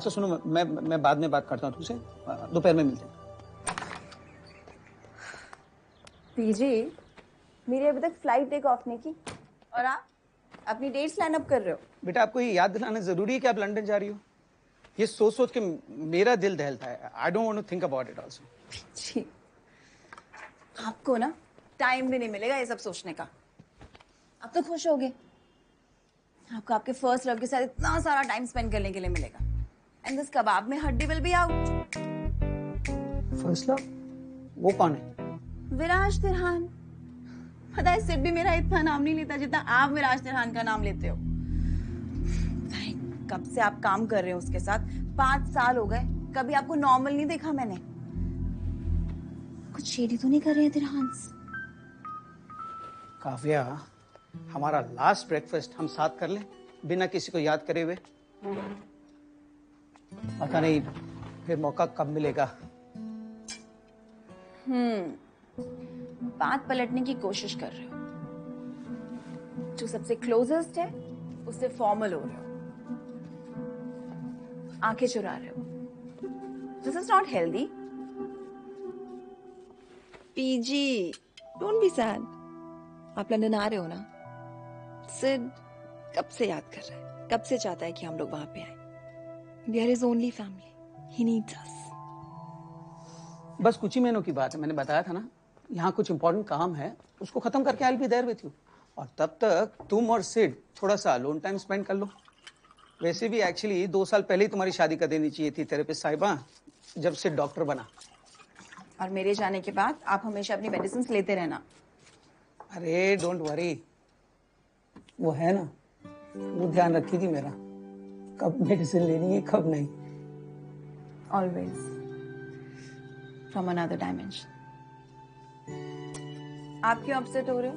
अच्छा सुनो, मैं बाद में बात करता हूँ तुमसे, दोपहर में मिलते हैं। पीजी, मेरी अभी तक फ्लाइट टेक ऑफ नहीं की और आप अपनी डेट्स लाइन अप कर रहे हो। बेटा आपको ये याद दिलाना जरूरी है कि आप लंदन जा रही हो? ये सोच सोच के मेरा दिल दहलता है। I don't want to think about it also. जी, आपको ना टाइम भी नहीं मिलेगा ये सब सोचने का। आप तो खुश होगे, आपको आपके फर्स्ट लव के साथ इतना सारा टाइम स्पेंड करने के लिए मिलेगा। एंड दिस कबाब में हड्डी will be out. First love? वो कौन है? विराज तिरहान। पता है सिड भी मेरा इतना नाम नहीं लेता जितना आप विराज तिरहान का नाम लेते हो। कब से आप काम कर रहे हो उसके साथ? 5 साल हो गए, कभी आपको नॉर्मल नहीं देखा मैंने। कुछ शेडी तो नहीं कर रहे हैं तिरहान? काव्या, हमारा लास्ट ब्रेकफास्ट हम साथ कर लें बिना किसी को याद करे हुए? पता नहीं फिर मौका कब मिलेगा। बात पलटने की कोशिश कर रहे हो। जो सबसे क्लोजेस्ट है उससे फॉर्मल हो रहे हो, आंखें चुरा रहे हो। This is not healthy. PG, don't be sad. आप लंदन आ रहे हो ना? सिड कब से याद कर रहा है, कब से चाहता है कि हम लोग वहां पे आए। We are his only family, he needs us. बस कुछ ही महीनों की बात है, मैंने बताया था ना, यहाँ कुछ इंपॉर्टेंट काम है, उसको खत्म करके I will be there with you. और तब तक तुम और सिड थोड़ा सा अलोन टाइम स्पेंड कर लो। वैसे भी एक्चुअली 2 साल पहले ही तुम्हारी शादी कर देनी चाहिए थी थेरेपिस्ट साहिबा, जब सिड डॉक्टर बना। और मेरे जाने के बाद आप हमेशा अपनी मेडिसिन लेते रहना। अरे डोंट वरी, वो है ना, वो ध्यान रखेगी मेरा, कब मेडिसिन लेनी है कब नहीं। Always from another dimension. आप क्यों अपसेट हो रहे हो?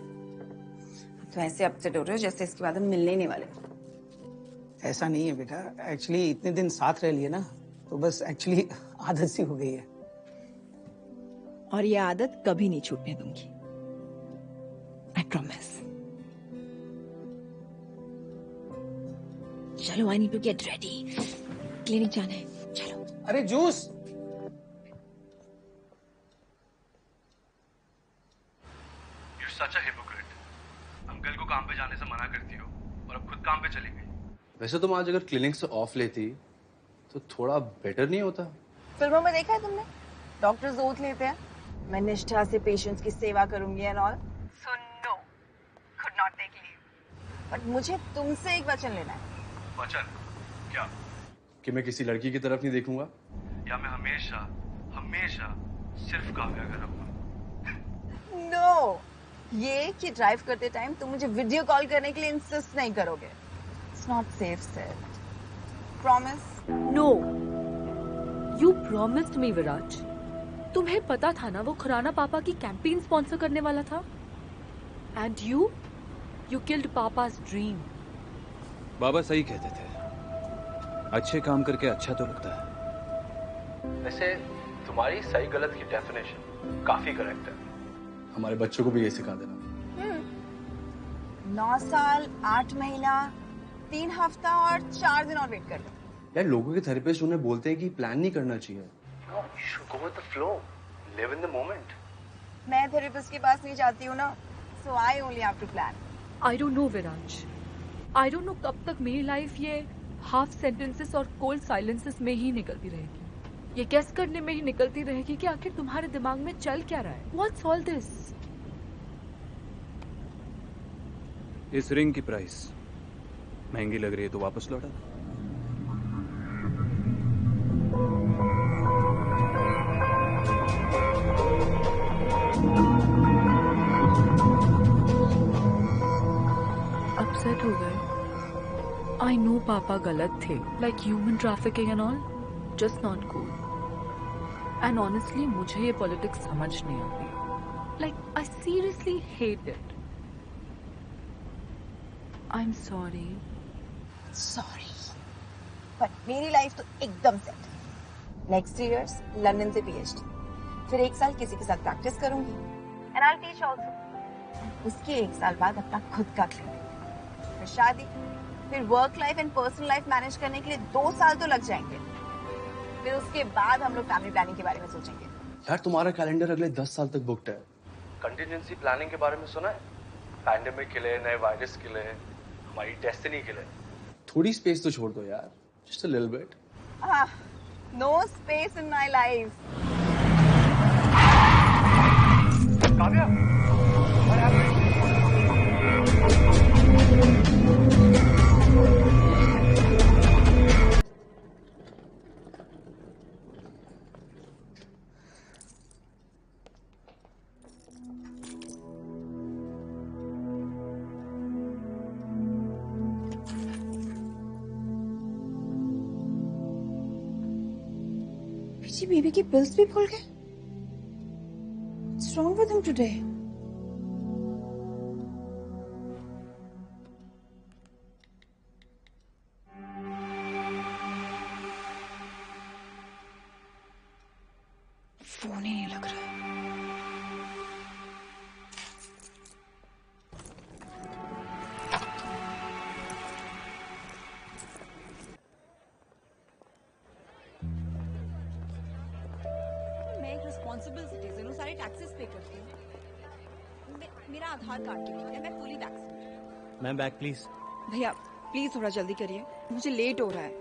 तो ऐसे अपसेट हो रहे हो जैसे इसके बाद हम मिलने ही नहीं वाले। ऐसा नहीं है बेटा, एक्चुअली इतने दिन साथ रह लिए ना, तो बस एक्चुअली आदत सी हो गई है। और ये आदत कभी नहीं छूटने दूंगी, आई प्रॉमिस। चलो, I need to get ready, clinic जाना है, चलो। अरे juice. You're such a hypocrite. Uncle को काम पे जाने से मना करती हो और अब खुद काम पे चली गई। वैसे तुम आज अगर क्लिनिक से ऑफ लेती तो थोड़ा बेटर नहीं होता? फिल्मों में देखा है तुमने, डॉक्टर्स ओथ लेते हैं, मैं निष्ठा से पेशेंट्स की सेवा करूंगी and all. So no, could not take leave. But मुझे तुमसे एक वचन लेना है। वचन? क्या? कि मैं किसी लड़की की तरफ नहीं देखूंगा या मैं हमेशा हमेशा सिर्फ काव्या का रहूंगा? नो, ये कि ड्राइव करते टाइम तुम मुझे वीडियो कॉल करने के लिए इंसिस्ट नहीं करोगे। It's not safe said. Promise? No, you promised me Viraj. तुम्हें पता था ना वो खुराना पापा की कैंपेन स्पॉन्सर करने वाला था, एंड यू किल्ड पापा's ड्रीम। बाबा सही कहते थे, अच्छे काम करके अच्छा तो लगता है। वैसे तुम्हारी सही गलत की डेफिनेशन काफी करेक्ट है। हमारे बच्चों को भी ये सिखा देना। 9 साल 8 महीना 3 हफ्ता और 4 दिन और वेट कर लो। यार लोगों के थेरेपिस्ट उन्हें बोलते हैं कि प्लान नहीं करना चाहिए। No, you should go with the flow. Live in the moment. मैं थेरेपिस्ट के पास नहीं जाती हूँ ना, so I only have to plan. I don't know Viraj, I don't know कब तक मेरी लाइफ ये हाफ सेंटेंसेस और कोल्ड साइलेंसेस में ही निकलती रहेगी, ये गेस करने में ही निकलती रहेगी कि आखिर तुम्हारे दिमाग में चल क्या रहा है। What's all this? इस रिंग की प्राइस महंगी लग रही है तो वापस लौटा। अपसेट हो गए। आई नो पापा गलत थे, like human trafficking and all, just not cool. And honestly मुझे ये पॉलिटिक्स समझ नहीं आती, like I seriously hate it. I am sorry. Sorry, but मेरी लाइफ तो एकदम सेट है। नेक्स्ट 3 years लंदन से PhD, फिर 1 साल किसी के साथ प्रैक्टिस करूंगी and I will teach also. उसके 1 साल बाद अपना खुद का क्लिनिक, फिर शादी, फिर work life and personal life manage करने के लिए 2 साल तो लग जाएंगे। फिर उसके बाद हम लोग फैमिली प्लानिंग के बारे में सोचेंगे। यार तुम्हारा कैलेंडर अगले 10 साल तक बुक्ड है। कंटिजेंसी प्लानिंग के बारे में सुना है? पैंडेमिक के लिए, नए वायरस के लिए, हमारी डेस्टिनी के लिए। थोड़ी स्पेस तो छोड़ दो यार, just a little bit. No space in my life. Kavya, what happened? पीछे बेबी की पिल्स भी भूल गए। What's wrong with him today? Phone ही नहीं लग रहा है। मैं एक रिस्पॉन्सिबल सिटीजन हूँ, सारे टैक्सेस पे करती हूँ। मेरा आधार कार्ड के लिए मैं fully vaccinated. Ma'am back please. भैया प्लीज थोड़ा जल्दी करिए, मुझे लेट हो रहा है।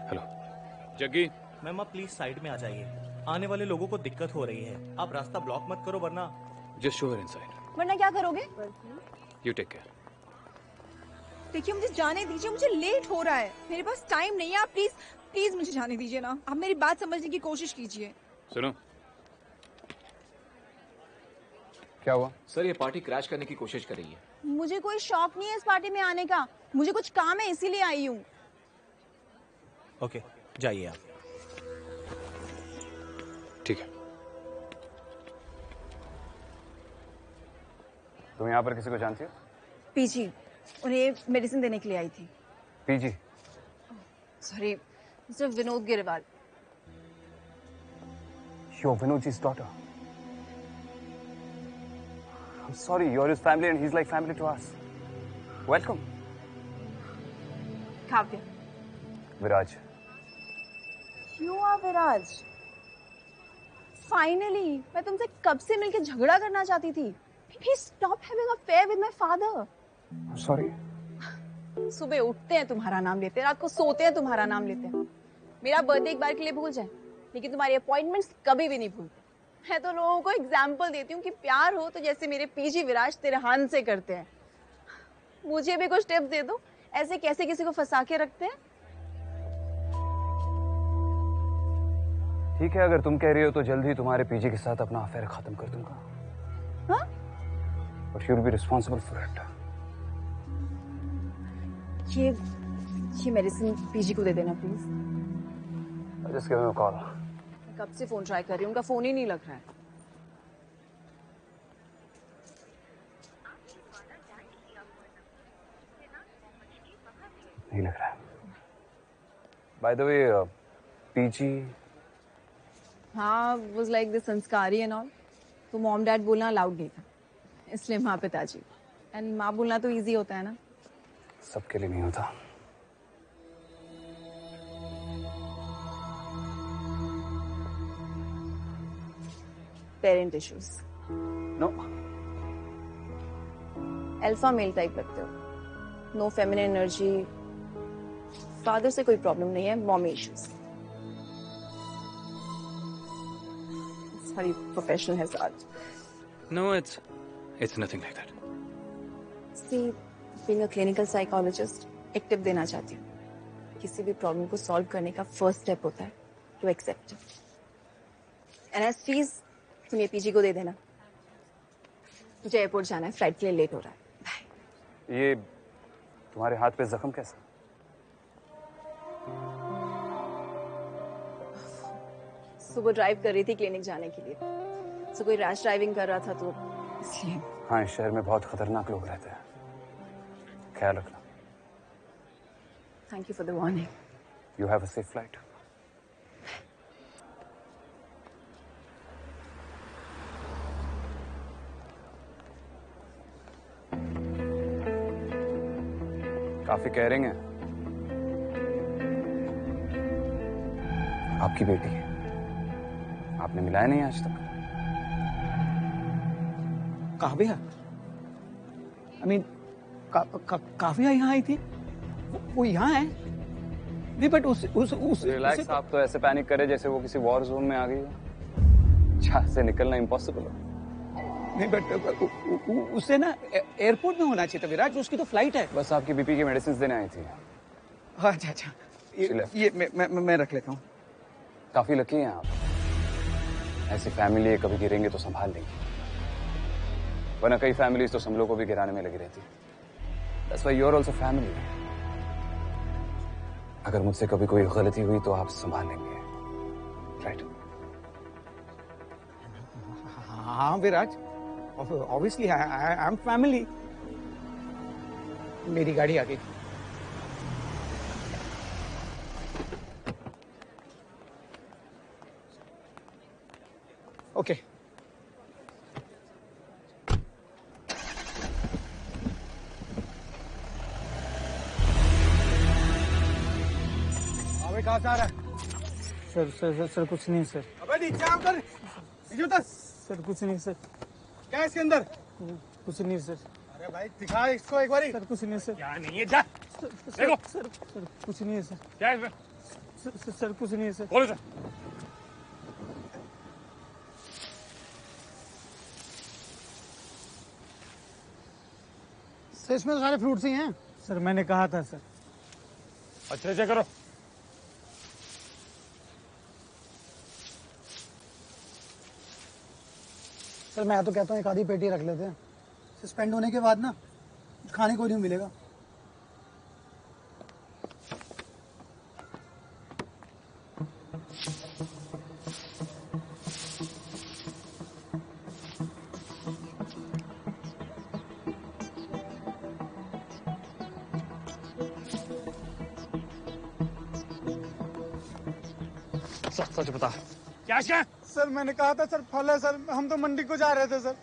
हेलो जग्गी। मैम आप प्लीज साइड में आ जाइए, आने वाले लोगों को दिक्कत हो रही है। आप रास्ता ब्लॉक मत करो वरना। Just show her inside. वरना क्या करोगे? You take care. देखिए मुझे जाने दीजिए, मुझे लेट हो रहा है, मेरे पास टाइम नहीं है। आप प्लीज प्लीज मुझे जाने दीजिए ना, आप मेरी बात समझने की कोशिश कीजिए। सुनो, क्या हुआ? सर ये पार्टी क्रैश करने की कोशिश कर रही है। मुझे कोई शौक नहीं है इस पार्टी में आने का, मुझे कुछ काम है इसीलिए आई हूँ। ओके जाइए आप। ठीक है। तुम यहाँ पर किसी को जानती हो? पीजी, उन्हें मेडिसिन देने के लिए आई थी। PG? Sorry, mister Vinod Grewal. You're Vinodji's daughter. I'm sorry, you're his family and he's like family to us. Welcome. Kavya. Viraj. You are Viraj. Finally, मैं तुमसे कब से मिलके झगड़ा करना चाहती थी। Please stop having affair with my father. I'm sorry. सुबह उठते हैं तुम्हारा नाम लेते हैं, रात को सोते हैं तुम्हारा नाम लेते हैं। मेरा बर्थडे एक बार के लिए भूल जाए, लेकिन तुम्हारी अपॉइंटमेंट्स कभी भी नहीं भूलते। मैं तो लोगों को एग्जाम्पल देती हूँ कि प्यार हो तो जैसे मेरे पीजी विराज तिरहान से करते हैं। मुझे भी कुछ टिप्स दे दो, ऐसे कैसे किसी को फंसा के रखते हैं। ठीक है, अगर तुम कह रही हो तो जल्द ही तुम्हारे पीजी के साथ अपना अफेयर खत्म कर दूंगा। हाँ? But you'll be responsible for it. ये मेडिसिन पीजी को दे देना please. Just give him a call. मैं कब से फोन ट्राई कर रही हूँ, उनका फोन ही नहीं लग रहा है। नहीं लग रहा है। By the way, PG? हाँ, was like the संस्कारी and all। तो मॉम डैड बोलना अलाउड नहीं था, इसलिए माँ पिताजी। एंड माँ बोलना तो इजी होता है ना। सबके लिए नहीं होता। Parent issues. No. Alpha male type लगते हो, नो फेमिनिन एनर्जी। फादर से कोई प्रॉब्लम नहीं है, mommy issues. Sorry, professional hazard. No, it's nothing like that. See, being a clinical psychologist, एक टिप देना चाहती हूँ। किसी भी प्रॉब्लम को सॉल्व करने का फर्स्ट स्टेप होता है to accept it. And as fees तुम ये पीजी को दे देना। मुझे एयरपोर्ट जाना है, फ्लाइट के लिए लेट हो रहा है। बाय। ये तुम्हारे हाथ पे जख्म कैसा? सुबह ड्राइव कर रही थी क्लिनिक जाने के लिए, तो कोई रैश ड्राइविंग कर रहा था तो इसलिए। हाँ, इस शहर में बहुत खतरनाक लोग रहते हैं, ख्याल रखना। Thank you for the warning. You have a safe flight. काफी केयरिंग है। आपकी बेटी है, आपने मिलाया नहीं आज तक। काव्या, आई मीन काव्या यहाँ आई थी? वो यहाँ है? नहीं बट उस रिलैक्स, आप तो ऐसे पैनिक करे जैसे वो किसी वॉर जोन में आ गई हो। जहाँ से निकलना इम्पॉसिबल हो। नहीं बट उसे ना एयरपोर्ट में होना चाहिए था विराट, उसकी तो फ्लाइट है। बस आपकी बीपी की मेडिसिन देने आई थी। अच्छा अच्छा, ये मैं रख लेता हूँ। काफी लकी हैं आप, ऐसी फैमिली है, कभी गिरेंगे तो संभाल लेंगे, वरना कई फैमिलीज तो संभलों को भी गिराने में लगी रहती। That's why you're also family. अगर मुझसे कभी कोई गलती हुई तो आप संभाल लेंगे, राइट? हाँ विराज, ऑब्वियसली आई एम फैमिली। मेरी गाड़ी आ गई। ओके अबे कहाँ से आ रहा है? सर कुछ नहीं सर। अबे नीचे आओ, कर नीचे उतर। सर कुछ नहीं सर। क्या है इसके अंदर? कुछ नहीं सर। अरे भाई दिखा इसको एक बारी। सर कुछ नहीं सर। क्या नहीं है, जा देखो। सर कुछ नहीं है सर। क्या है इसमें? सर कुछ नहीं है सर। खोलो सर। सर इसमें तो सारे फ्रूट्स ही हैं। सर मैंने कहा था सर। अच्छे से करो। सर मैं तो कहता हूँ एक आधी पेटी रख लेते हैं, सस्पेंड होने के बाद ना खाने को नहीं मिलेगा। सच बता, क्या क्या? सर मैंने कहा था सर, फल है सर, हम तो मंडी को जा रहे थे सर।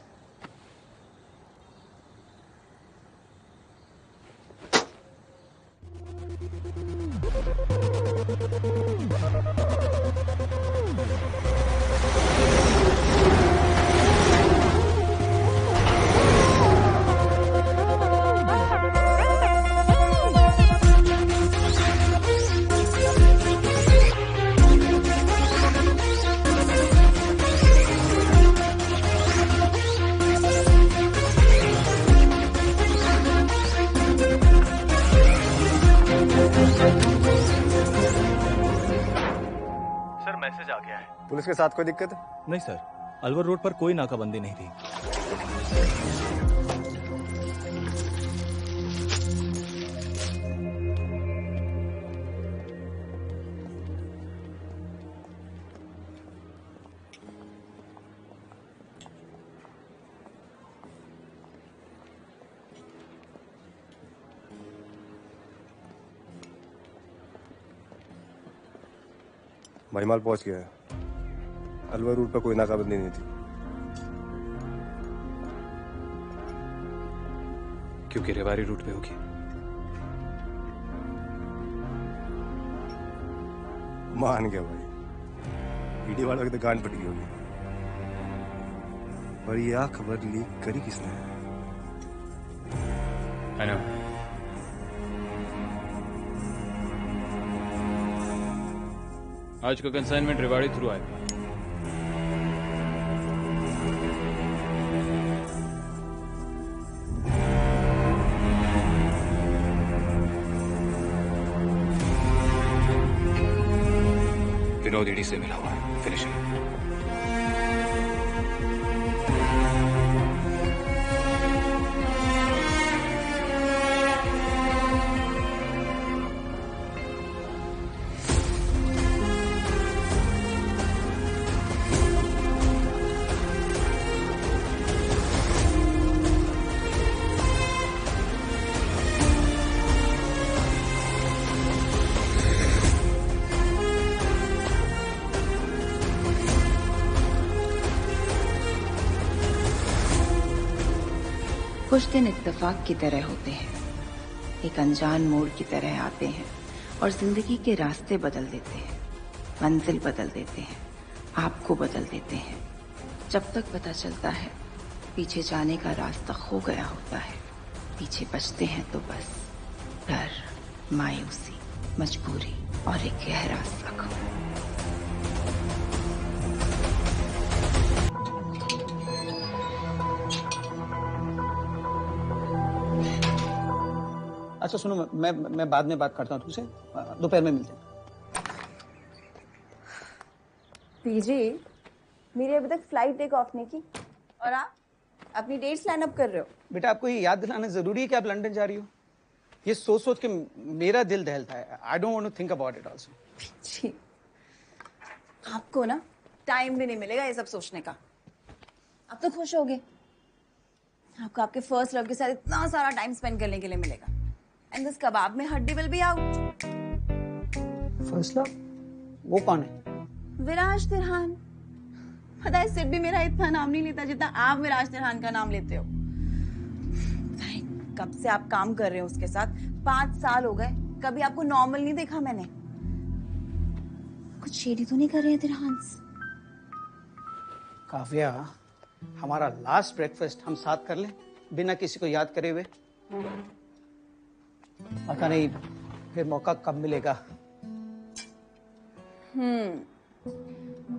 मैसेज आ गया है। पुलिस के साथ कोई दिक्कत है? नहीं सर, अलवर रोड पर कोई नाकाबंदी नहीं थी। भाईमाल पहुंच गया है। अलवर रूट पर कोई नाकाबंदी नहीं थी। क्योंकि रेवाड़ी रूट पे होगी। मान गया भाई, ईडी वालों की तो गांड फट गई होगी। पर यह खबर लीक करी किसने? I know. आज का कंसाइनमेंट रेवाड़ी थ्रू आएगा। विनोद ईडी से मिला हुआ है। फिनिशिंग। कुछ दिन इत्तेफाक की तरह होते हैं, एक अनजान मोड़ की तरह आते हैं और जिंदगी के रास्ते बदल देते हैं, मंजिल बदल देते हैं, आपको बदल देते हैं। जब तक पता चलता है पीछे जाने का रास्ता खो गया होता है, पीछे बचते हैं तो बस डर, मायूसी, मजबूरी और एक गहरा जख्म। अच्छा सुनो, मैं बाद में बात करता हूँ तुमसे, दोपहर में मिलते हैं। पीजी, मेरी अभी तक फ्लाइट टेक ऑफ नहीं की और आप अपनी डेट्स लाइन अप कर रहे हो। बेटा आपको ये याद दिलाना जरूरी है कि आप लंदन जा रही हो? ये सोच सोच के मेरा दिल दहलता है। I don't want to think about it also. जी, आपको ना टाइम भी नहीं मिलेगा ये सब सोचने का। आप तो खुश होगे, आपको आपके फर्स्ट लव के साथ इतना सारा टाइम स्पेंड करने के लिए मिलेगा। एंड दिस कबाब में हड्डी will be out. First love? वो कौन है? विराज तिरहान। पता है सिड भी मेरा इतना नाम नहीं लेता जितना आप विराज तिरहान का नाम लेते हो। कब से आप काम कर रहे हो उसके साथ? 5 साल हो गए, कभी आपको नॉर्मल नहीं देखा मैंने। कुछ शेडी तो नहीं कर रहे हैं तिरहान? काव्या, हमारा लास्ट ब्रेकफास्ट हम साथ कर लें बिना किसी को याद करे हुए? पता नहीं फिर मौका कब मिलेगा।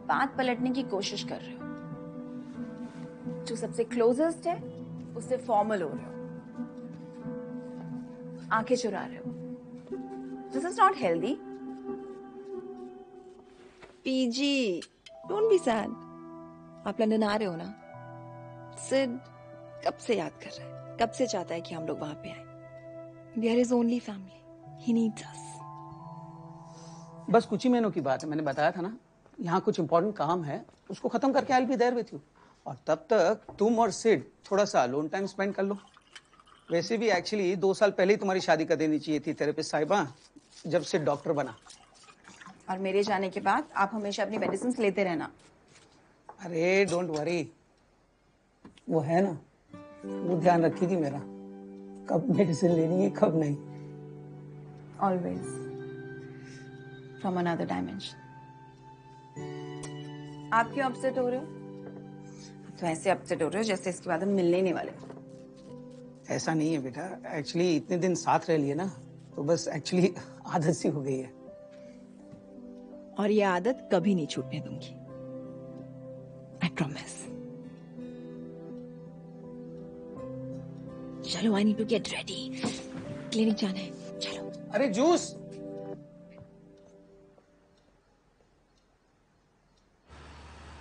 बात पलटने की कोशिश कर रहे हो। जो सबसे क्लोजेस्ट है उससे फॉर्मल हो रहे हो, आंखें चुरा रहे हो। This is not healthy. PG, don't be sad. आप लंदन आ रहे हो ना? सिड कब से याद कर रहा है, कब से चाहता है कि हम लोग वहां पे आए। We are his only family. He needs us. बस कुछ ही महीनों की बात है, मैंने बताया था ना। यहाँ कुछ इंपॉर्टेंट काम है, उसको खत्म करके I will be there with you. और तब तक तुम और सिड थोड़ा सा अलोन टाइम स्पेंड कर लो। वैसे भी एक्चुअली 2 साल पहले ही तुम्हारी शादी कर देनी चाहिए थी थेरेपिस्ट साहिबा, जब सिड डॉक्टर बना। और मेरे जाने के बाद आप हमेशा अपनी मेडिसिन लेते रहना। अरे डोंट वरी, वो है ना, वो ध्यान रखेगी मेरा, कब मेडिसिन लेनी है कब नहीं। Always from another dimension. आप क्यों अपसेट हो रहे हो? तो ऐसे अपसेट हो रहे हो जैसे इसके बाद हम मिलने ही नहीं वाले। ऐसा नहीं है बेटा, एक्चुअली इतने दिन साथ रह लिए ना, तो बस एक्चुअली आदत सी हो गई है। और ये आदत कभी नहीं छूटने दूंगी, आई प्रॉमिस। चलो, I need to get ready, clinic जाना है। चलो। अरे juice.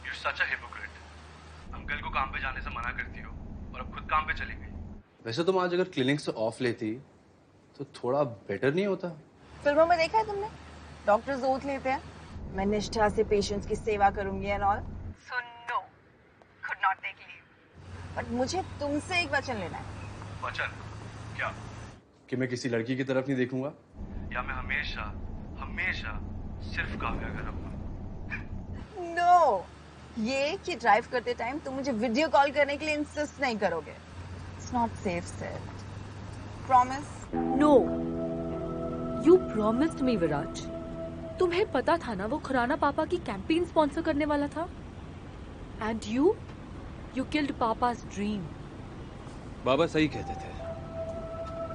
You're such a hypocrite. Uncle को काम पे जाने से मना करती हो और अब खुद काम पे चली गई। वैसे तुम आज अगर क्लिनिक से ऑफ लेती तो थोड़ा बेटर नहीं होता? फिल्मों में देखा है तुमने, डॉक्टर्स ओथ लेते हैं, मैं निष्ठा से पेशेंट्स की सेवा करूंगी and all. So no, could not take leave. But मुझे तुमसे एक वचन लेना है। वचन? क्या? कि मैं किसी लड़की की तरफ नहीं देखूंगा या मैं हमेशा हमेशा सिर्फ काव्या का रहूंगा? नो, ये कि ड्राइव करते टाइम तुम मुझे वीडियो कॉल करने के लिए इंसिस्ट नहीं करोगे। It's not safe said. Promise? No, you promised me Viraj. तुम्हें पता था ना वो खुराना पापा की कैंपेन स्पॉन्सर करने वाला था। एंड यू किल्ड पापा's ड्रीम। बाबा सही कहते थे,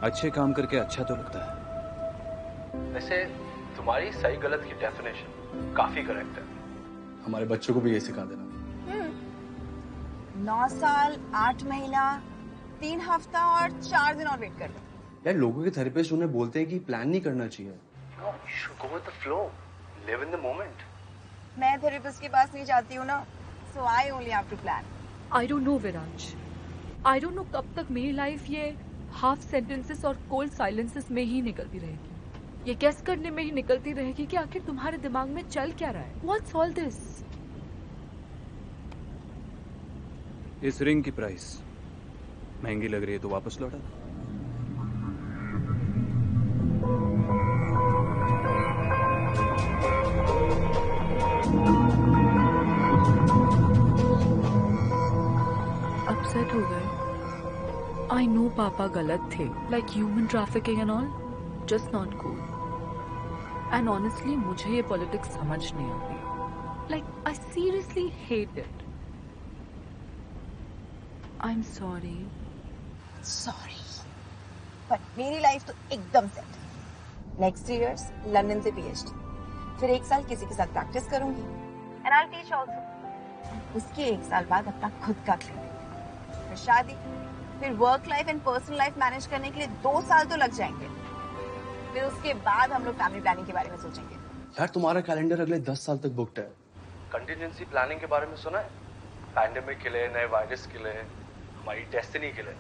अच्छे काम करके अच्छा तो लगता है। वैसे तुम्हारी सही गलत की डेफिनेशन काफी करेक्ट है। हमारे बच्चों को भी ये सिखा देना। 9 साल 8 महीना 3 हफ्ता और 4 दिन और वेट कर लो। यार लोगों के थेरेपिस्ट उन्हें बोलते हैं कि प्लान नहीं करना चाहिए। No, you should go with the flow. Live in the moment. मैं थेरेपिस्ट के पास नहीं जाती हूँ ना, so I only have to plan. I don't know Viraj, I don't know कब तक मेरी लाइफ ये हाफ सेंटेंसेस और कोल्ड साइलेंसेस में ही निकलती रहेगी। ये गेस करने में ही निकलती रहेगी कि आखिर तुम्हारे दिमाग में चल क्या रहा है। What's all this? इस रिंग की प्राइस महंगी लग रही है तो वापस लौटा दो। अपसेट हो गए? I know पापा गलत थे, like human trafficking and all, just not cool. And honestly, मुझे ये politics समझ नहीं आती. Like, I seriously hate it. I'm sorry. Sorry, but मेरी लाइफ तो एकदम सेट है। नेक्स्ट 3 years लंदन से PhD, फिर 1 साल किसी के साथ प्रैक्टिस करूंगी एंड आई टीच आल्सो। उसके 1 साल बाद अपना खुद का क्लिनिक, फिर शादी, फिर work life and personal life manage करने के लिए 2 साल तो लग जाएंगे। फिर उसके बाद हम लोग फैमिली प्लानिंग के बारे में सोचेंगे। यार तुम्हारा कैलेंडर अगले 10 साल तक बुक्ड है। कंटिजेंसी प्लानिंग के बारे में सुना है? पैंडेमिक के लिए, नए वायरस के लिए, हमारी डेस्टिनी के लिए।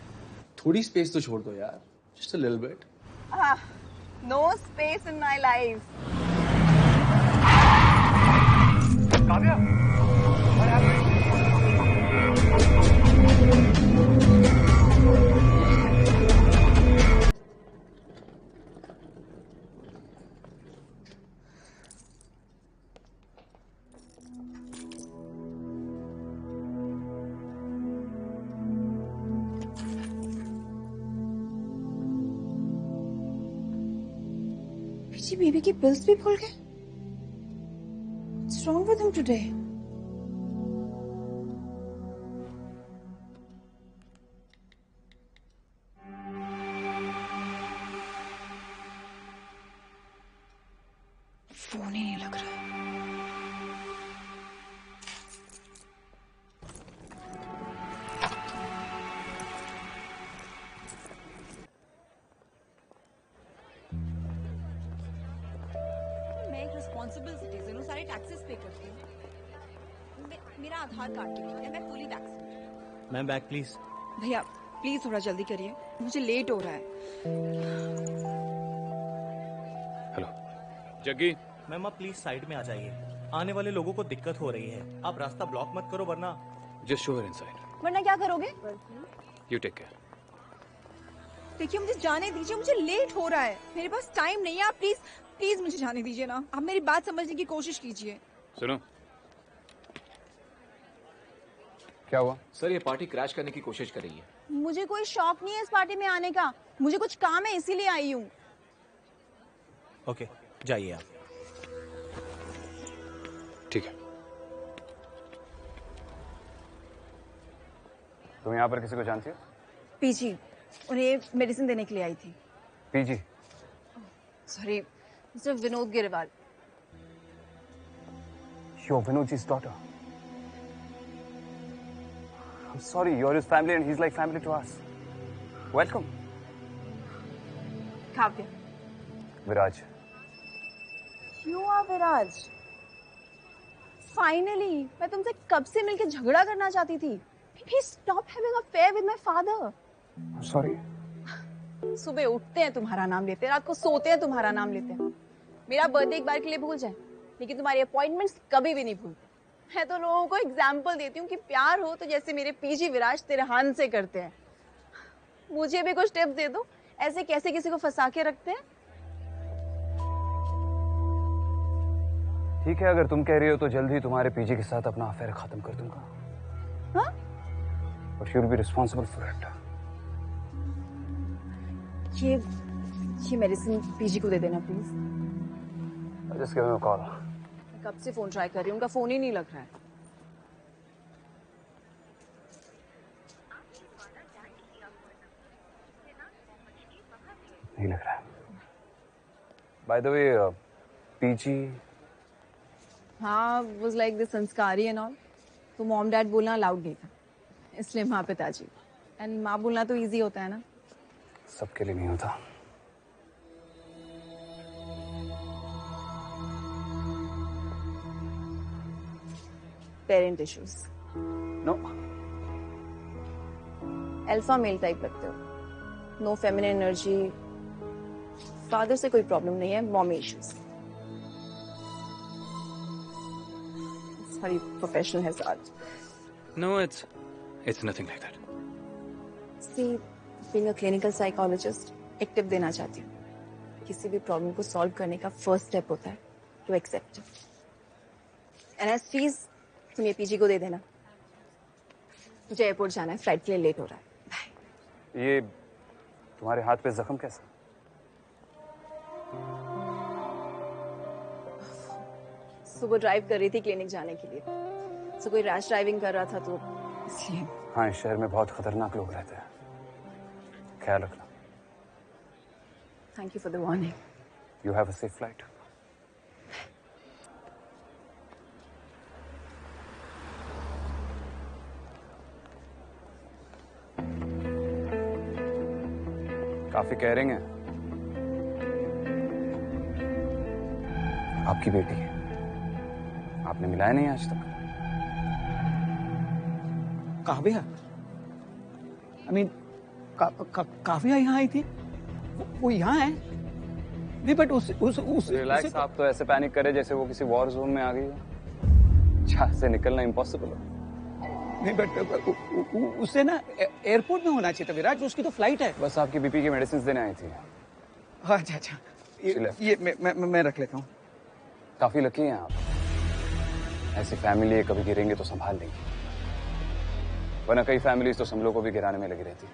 थोड़ी स्पेस तो छोड़ दो यार, just a little bit. No space in my life. Kavya, पीजी बेबी की पिल्स भी भूल गए। What's wrong with him today? Phone ही नहीं लग रहा है। मैं एक रिस्पॉन्सिबल सिटीजन हूँ, सारे टैक्सेस पे करती हूँ। मेरा आधार कार्ड के लिए मैं fully vaccinated. Ma'am bag please. भैया प्लीज थोड़ा जल्दी करिए, मुझे लेट हो रहा है। हेलो जग्गी। मैम आप प्लीज साइड में आ जाइए, आने वाले लोगों को दिक्कत हो रही है। आप रास्ता ब्लॉक मत करो वरना। Just show her inside. वरना क्या करोगे? You take care. देखिए मुझे जाने दीजिए, मुझे लेट हो रहा है, मेरे पास टाइम नहीं है। आप प्लीज प्लीज मुझे जाने दीजिए ना, आप मेरी बात समझने की कोशिश कीजिए। सुनो, क्या हुआ? सर ये पार्टी क्रैश करने की कोशिश कर रही है। मुझे कोई शौक नहीं है इस पार्टी में आने का, मुझे कुछ काम है इसीलिए आई हूँ। ओके जाइए आप। ठीक है। तुम यहाँ पर किसी को जानती हो? पीजी, उन्हें मेडिसिन देने के लिए आई थी। PG? Sorry, mister Vinod Grewal. You're Vinodji's daughter. I'm sorry, you're his family and he's like family to us. Welcome. Kavya. Viraj. You are Viraj. Finally, मैं तुमसे कब से मिलके झगड़ा करना चाहती थी। Please stop having an affair with my father. I'm sorry. सुबह उठते हैं तुम्हारा नाम लेते हैं, रात को सोते हैं तुम्हारा नाम लेते हैं। मेरा बर्थडे एक बार के लिए भूल जाए, लेकिन तुम्हारी अपॉइंटमेंट्स कभी भी नहीं भूलते। मैं तो लोगों को एग्जाम्पल देती हूँ कि प्यार हो तो जैसे मेरे पीजी विराज तिरहान से करते हैं। मुझे भी कुछ टिप्स दे दो, ऐसे कैसे किसी को फंसा के रखते हैं। ठीक है, अगर तुम कह रही हो तो जल्द ही तुम्हारे पीजी के साथ अपना अफेयर खत्म कर दूंगा। हाँ? But you'll be responsible for it. ये मेडिसिन पीजी को दे देना please. Just give me a call. कब से फोन ट्राई कर रही हूँ, उनका फोन ही नहीं लग रहा है। नहीं लग रहा है। By the way, PG? हाँ, was like the संस्कारी and all। तो मॉम डैड बोलना अलाउड नहीं था, इसलिए माँ पिताजी। एंड माँ बोलना तो इजी होता है ना। सबके लिए नहीं होता। Parent issues. No. Alpha male type लगते हो, नो फेमिनिन एनर्जी। फादर से कोई प्रॉब्लम नहीं है, mommy issues. Sorry, professional hazard. No, it's nothing like that. See, being a clinical psychologist, एक टिप देना चाहती हूँ। किसी भी प्रॉब्लम को सॉल्व करने का फर्स्ट स्टेप होता है to accept it. And as fees तुम ये पीजी को दे देना। मुझे एयरपोर्ट जाना है, फ्लाइट के लिए लेट हो रहा है। बाय। ये तुम्हारे हाथ पे जख्म कैसा? सुबह ड्राइव कर रही थी क्लिनिक जाने के लिए, तो कोई रैश ड्राइविंग कर रहा था तो इसलिए। हाँ, इस शहर में बहुत खतरनाक लोग रहते हैं, ख्याल रखना। Thank you for the warning. You have a safe flight. काफी केयरिंग है आपकी बेटी। आपने मिलाया नहीं आज तक। काव्या, आई मीन काव्या यहाँ आई थी? वो यहाँ है? नहीं, बट उस रिलैक्स, आप तो ऐसे पैनिक करे जैसे वो किसी वॉर जोन में आ गई हो, जहाँ से निकलना इम्पॉसिबल हो। नहीं, बट उससे ना एयरपोर्ट में होना चाहिए था विराट, उसकी तो फ्लाइट है। बस आपकी बीपी की मेडिसिन देने आई थी। अच्छा अच्छा, ये मैं रख लेता हूँ। काफी लकी हैं आप, ऐसी फैमिली है, कभी गिरेंगे तो संभाल लेंगे, वरना कई फैमिलीज तो संभलों को भी गिराने में लगी रहती।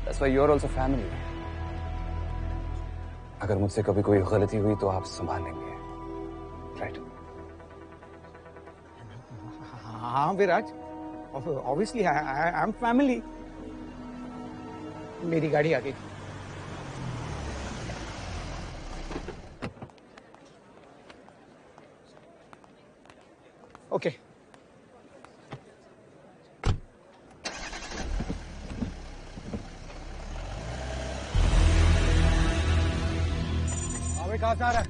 That's why you're also family. अगर मुझसे कभी कोई गलती हुई तो आप संभाल लेंगे, राइट? हाँ विराज, ऑब्वियसली आई एम फैमिली। मेरी गाड़ी आ गई। ओके कहाँ से आ रहा है?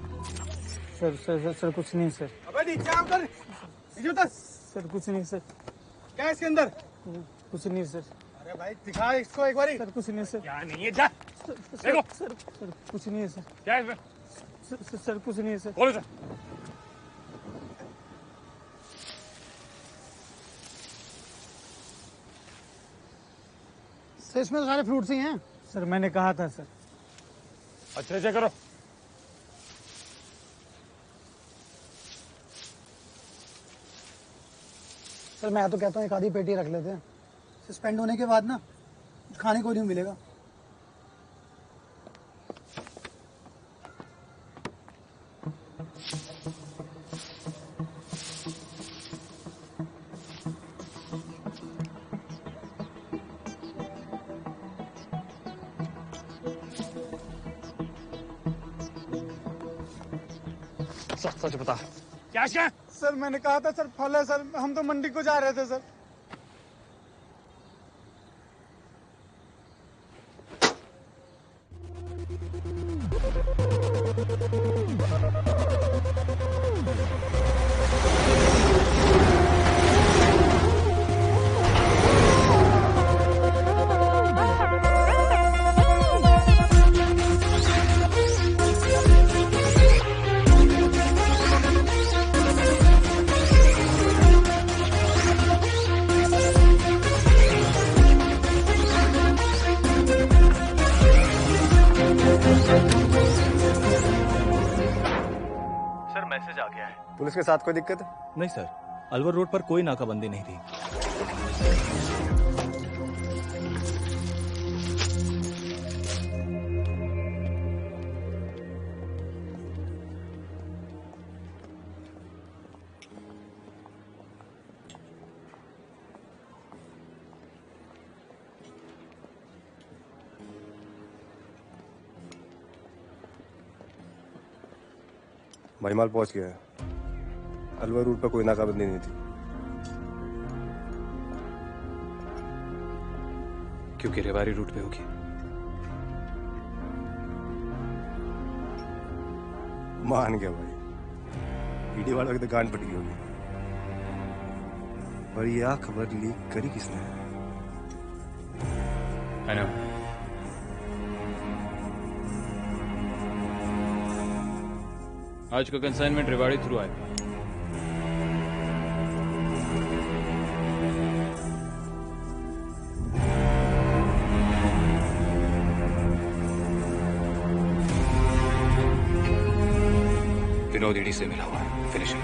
सर सर सर सर कुछ नहीं सर। अबे नीचे आओ कर, नीचे उतर। सर कुछ नहीं सर। क्या है इसके अंदर? कुछ नहीं सर। अरे भाई दिखा इसको एक बारी। सर कुछ नहीं सर। क्या नहीं है? जा देखो। सर सर कुछ नहीं है सर। क्या है इसमें? सर कुछ नहीं है सर। बोलो सर। सर इसमें तो सारे फ्रूट्स ही हैं। सर मैंने कहा था सर। अच्छे से करो। सर मैं तो कहता हूँ एक आधी पेटी रख लेते हैं, सस्पेंड होने के बाद ना खाने को नहीं मिलेगा। सच बता। क्या? सर मैंने कहा था सर फल है सर, हम तो मंडी को जा रहे थे सर। मैसेज आ गया है। पुलिस के साथ कोई दिक्कत? नहीं सर, अलवर रोड पर कोई नाकाबंदी नहीं थी। महिमाल पहुंच गया है। अलवर रूट पर कोई नाकाबंदी नहीं थी। क्योंकि रेवाड़ी रूट पे होगी। मान गया भाई, ईडी वालों की तो गांड पट गई होगी। पर यह खबर लीक करी किसने? I know. आज का कंसाइनमेंट रेवाड़ी थ्रू आएगा। विनोद ईडी से मिला हुआ है, फिनिशिंग।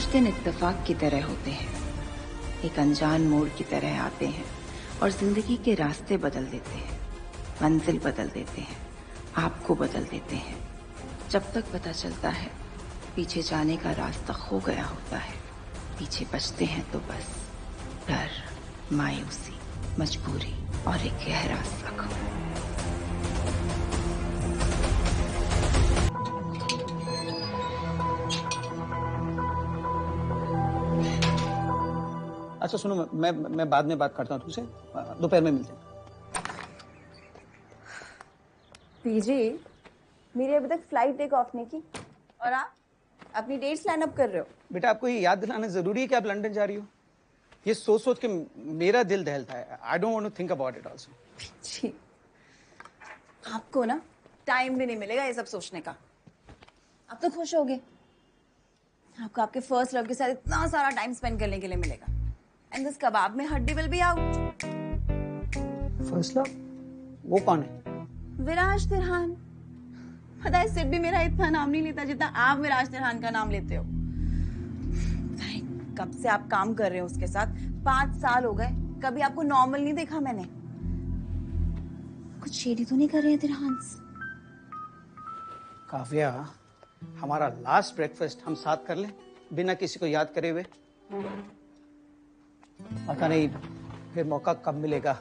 कुछ दिन इत्तेफाक की तरह होते हैं, एक अनजान मोड़ की तरह आते हैं और जिंदगी के रास्ते बदल देते हैं, मंजिल बदल देते हैं, आपको बदल देते हैं। जब तक पता चलता है पीछे जाने का रास्ता खो गया होता है, पीछे बचते हैं तो बस डर, मायूसी, मजबूरी और एक गहरा जख्म। अच्छा सुनो, मैं बाद में बात करता हूँ तुमसे, दोपहर में मिलते हैं। पीजी, मेरी अभी तक फ्लाइट टेक ऑफ नहीं की और आप अपनी डेट्स लाइन अप कर रहे हो। बेटा आपको ये याद दिलाना जरूरी है कि आप लंदन जा रही हो? ये सोच सोच के मेरा दिल दहलता है। I don't want to think about it also. जी, आपको ना टाइम भी नहीं मिलेगा ये सब सोचने का। आप तो खुश होगे, आपको आपके फर्स्ट लव के साथ इतना सारा टाइम स्पेंड करने के लिए मिलेगा। एंड दिस कबाब में हड्डी will be out. First love? वो कौन है? विराज तिरहान। पता है सिड भी मेरा इतना नाम नहीं लेता जितना आप विराज तिरहान का नाम लेते हो। कब से आप काम कर रहे हो उसके साथ? 5 साल हो गए, कभी आपको नॉर्मल नहीं देखा मैंने। कुछ शेडी तो नहीं कर रहे हैं तिरहान? काव्या, हमारा लास्ट ब्रेकफास्ट हम साथ कर लें बिना किसी को याद करे हुए? पता नहीं फिर मौका कब मिलेगा।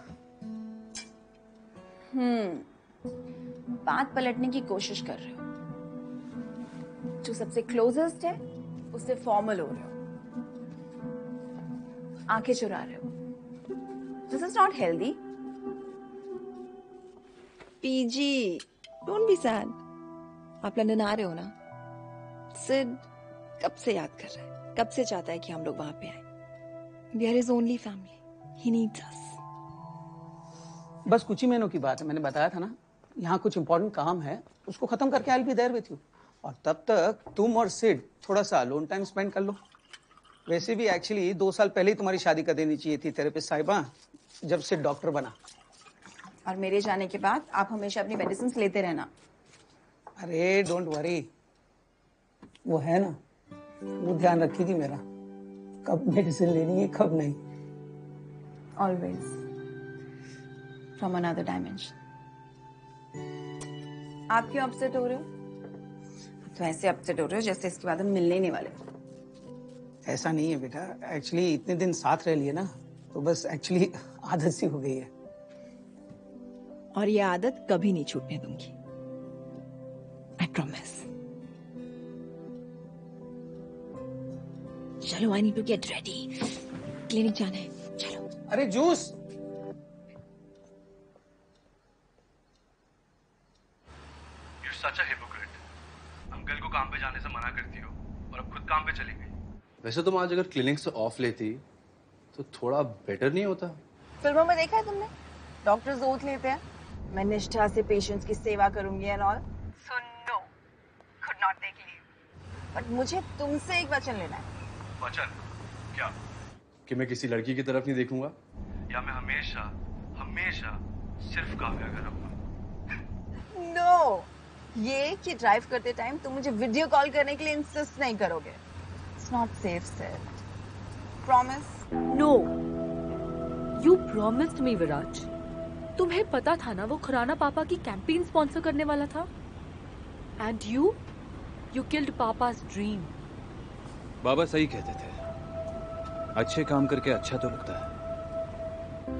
बात पलटने की कोशिश कर रहे हो। जो सबसे क्लोजेस्ट है उससे फॉर्मल हो रहे हो, आंखें चुरा रहे हो। This is not healthy. PG, don't be sad. आप लंदन आ रहे हो ना? सिड कब से याद कर रहा है, कब से चाहता है कि हम लोग वहां पे आए। We are his only family. He needs us. बस कुछ ही महीनों की बात है, मैंने बताया था ना, यहाँ कुछ इंपॉर्टेंट काम है, उसको खत्म करके I'll be there with you। और तब तक तुम और सिड थोड़ा सा लोन टाइम स्पेंड कर लो। वैसे भी एक्चुअली 2 साल पहले ही तुम्हारी शादी कर देनी चाहिए थी थेरेपिस्ट साहिबा, जब सिड डॉक्टर बना। और मेरे जाने के बाद आप हमेशा अपनी मेडिसिन लेते रहना। अरे डोंट वरी, वो है ना, वो ध्यान रखेगी मेरा, कब मेडिसिन लेनी है कब नहीं। Always from another dimension. आप क्यों अपसेट हो रहे हो? तो ऐसे अपसेट हो रहे हो जैसे इसके बाद हम मिलने ही नहीं वाले। ऐसा नहीं है बेटा, एक्चुअली इतने दिन साथ रह लिए ना, तो बस एक्चुअली आदत सी हो गई है। और ये आदत कभी नहीं छूटने दूंगी। I promise. चलो, I need to get ready. Clinic जाना है, चलो। अरे juice. You're such a hypocrite. Uncle को काम पे जाने से मना करती हो और अब खुद काम पे चली गई। वैसे तुम आज अगर क्लिनिक से ऑफ लेती तो थोड़ा बेटर नहीं होता? फिल्मों में देखा है तुमने, डॉक्टर्स ओथ लेते हैं, मैं निष्ठा से पेशेंट्स की सेवा करूंगी एंड ऑल। सुनो, could not take leave. But मुझे तुमसे एक वचन लेना है। वचन? क्या? कि मैं किसी लड़की की तरफ नहीं देखूंगा, या मैं हमेशा हमेशा सिर्फ काव्या का रहूंगा? नो, ये कि ड्राइव करते टाइम तुम मुझे वीडियो कॉल करने के लिए इंसिस्ट नहीं करोगे। It's not safe said. Promise? No, you promised me Viraj. तुम्हें पता था ना वो खुराना पापा की कैंपेन स्पॉन्सर करने वाला था, एंड यू किल्ड पापा's ड्रीम। बाबा सही कहते थे, अच्छे काम करके अच्छा तो लगता है।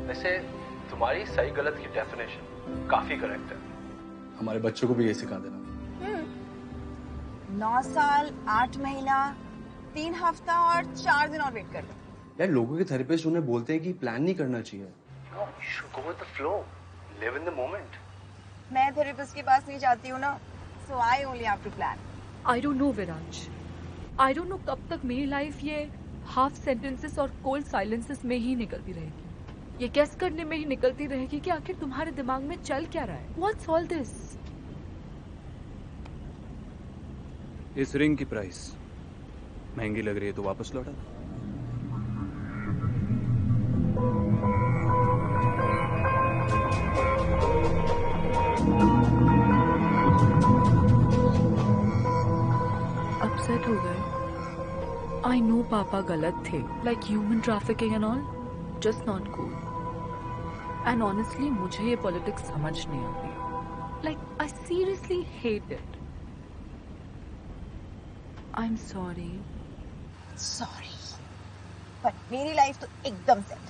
वैसे तुम्हारी सही गलत की डेफिनेशन काफी करेक्ट है। हमारे बच्चों को भी ये सिखा देना। 9 साल 8 महीना 3 हफ्ता और 4 दिन और वेट कर लो। यार लोगों के थेरेपिस्ट उन्हें बोलते हैं कि प्लान नहीं करना चाहिए। No, you should go with the flow. Live in the moment. मैं थेरेपिस्ट के पास नहीं जाती हूँ ना, so I only have to plan. I don't know Viraj, I don't know कब तक मेरी लाइफ ये हाफ सेंटेंसेस और कोल्ड साइलेंसेस में ही निकलती रहेगी। ये गेस करने में ही निकलती रहेगी कि आखिर तुम्हारे दिमाग में चल क्या रहा है। What's all this? इस रिंग की प्राइस महंगी लग रही है तो वापस लौटा। अपसेट हो गए? I know पापा गलत थे, like human trafficking and all, just not cool. And honestly, मुझे ये politics समझ नहीं आती. Like, I seriously hate it. I'm sorry. Sorry, but मेरी लाइफ तो एकदम सेट।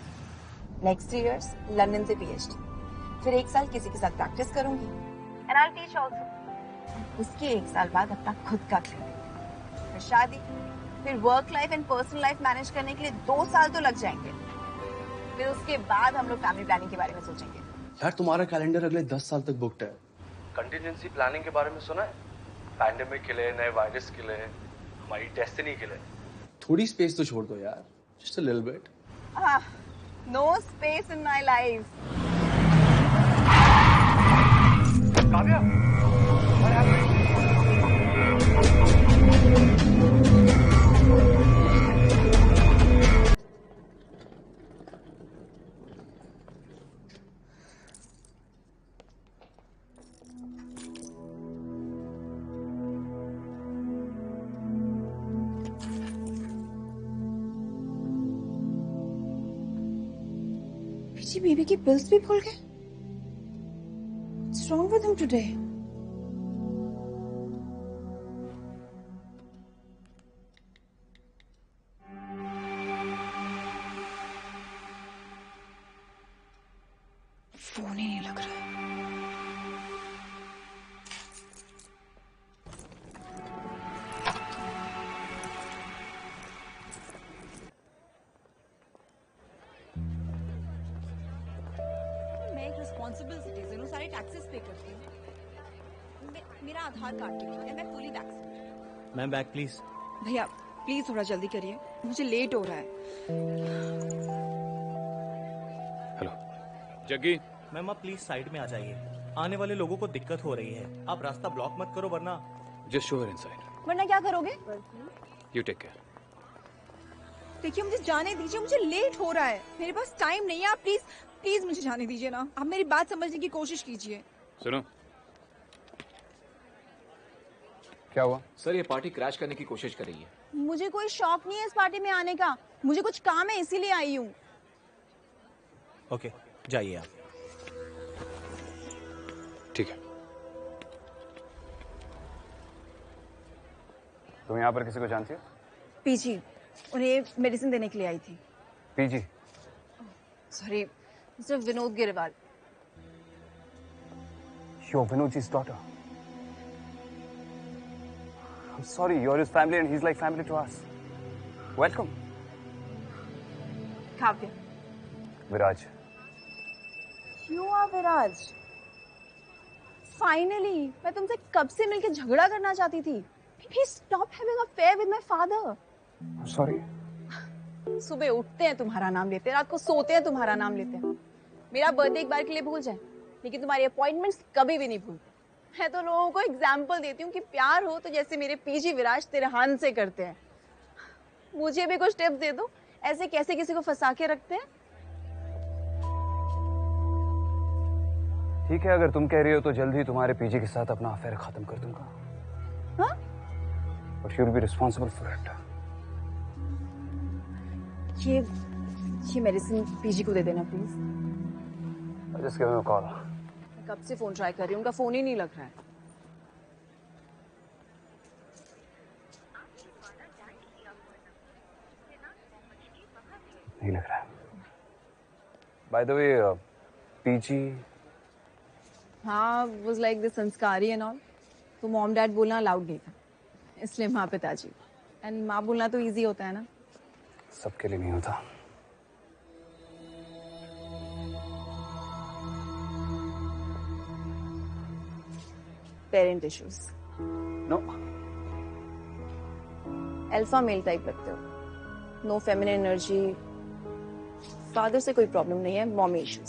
नेक्स्ट 3 years लंदन से PhD, फिर 1 साल किसी के साथ प्रैक्टिस करूंगी एंड आई टीच आल्सो। उसके 1 साल बाद अपना खुद का क्लिनिक, फिर शादी, फिर work life and personal life manage करने के लिए 2 साल तो लग जाएंगे। फिर उसके बाद हम लोग फैमिली प्लानिंग के बारे में सोचेंगे। यार तुम्हारा कैलेंडर अगले 10 साल तक बुक्ड है। कंटिजेंसी प्लानिंग के बारे में सुना है? पैंडेमिक के लिए, नए वायरस के लिए, हमारी डेस्टिनी के लिए। थोड़ी स्पेस तो छोड़ दो यार, just a little bit. No space in my life. Kavya, what happened? पीछे बीबी की बिल्स भी भूल गए। What's wrong with him today? Phone ही नहीं लग रहा है। मैं एक रिस्पॉन्सिबल सिटीजन हूँ, सारे टैक्सेस पे करती हूँ। मेरा आधार कार्ड के लिए मैं fully vaccinated. Ma'am back please. भैया प्लीज थोड़ा जल्दी करिए, मुझे लेट हो रहा है। हेलो जग्गी। मैम आप प्लीज साइड में आ जाइए, आने वाले लोगों को दिक्कत हो रही है। आप रास्ता ब्लॉक मत करो वरना। Just show her inside. वरना क्या करोगे? You take care. देखिए मुझे जाने दीजिए, मुझे लेट हो रहा है, मेरे पास टाइम नहीं है। आप प्लीज प्लीज मुझे जाने दीजिए ना, आप मेरी बात समझने की कोशिश कीजिए। सुनो, क्या हुआ? सर ये पार्टी क्रैश करने की कोशिश कर रही है। मुझे कोई शौक नहीं है इस पार्टी में आने का, मुझे कुछ काम है इसीलिए आई हूँ। ओके जाइए आप। ठीक है। तुम यहाँ पर किसी को जानती हो? पीजी, उन्हें मेडिसिन देने के लिए आई थी। PG? Sorry, mister Vinod Grewal. You're Vinodji's daughter. I'm sorry, you're his family and he's like family to us. Welcome. Kavya. Viraj. You are Viraj. Finally, मैं तुमसे कब से मिलके झगड़ा करना चाहती थी। Please stop having an affair with my father. I'm sorry. सुबह उठते हैं तुम्हारा नाम लेते हैं, रात को सोते हैं तुम्हारा नाम लेते हैं। मेरा बर्थडे एक बार के लिए भूल जाए, लेकिन तुम्हारी अपॉइंटमेंट्स कभी भी नहीं भूलते। मैं तो लोगों को एग्जाम्पल देती हूँ कि प्यार हो तो जैसे मेरे पीजी विराज तिरहान से करते हैं। मुझे भी कुछ टिप्स दे दो, ऐसे कैसे किसी को फंसा के रखते हैं। ठीक है, अगर तुम कह रही हो तो जल्द ही तुम्हारे पीजी के साथ अपना अफेयर खत्म कर दूंगा। हाँ? But you'll be responsible for it. ये मेडिसिन पीजी को दे देना please. Just give him a call. मैं कब से फोन ट्राई कर रही हूँ, उनका फोन ही नहीं लग रहा है। नहीं लग रहा है। By the way, PG? हाँ, was like the संस्कारी एंड ऑल, तो मॉम डैड बोलना अलाउड नहीं था, इसलिए माँ पिताजी। एंड माँ बोलना तो इजी होता है ना। सबके लिए नहीं होता। Parent issues. No. Alpha male type लगते हो, नो फेमिनिन एनर्जी। फादर से कोई प्रॉब्लम नहीं है, mommy issues.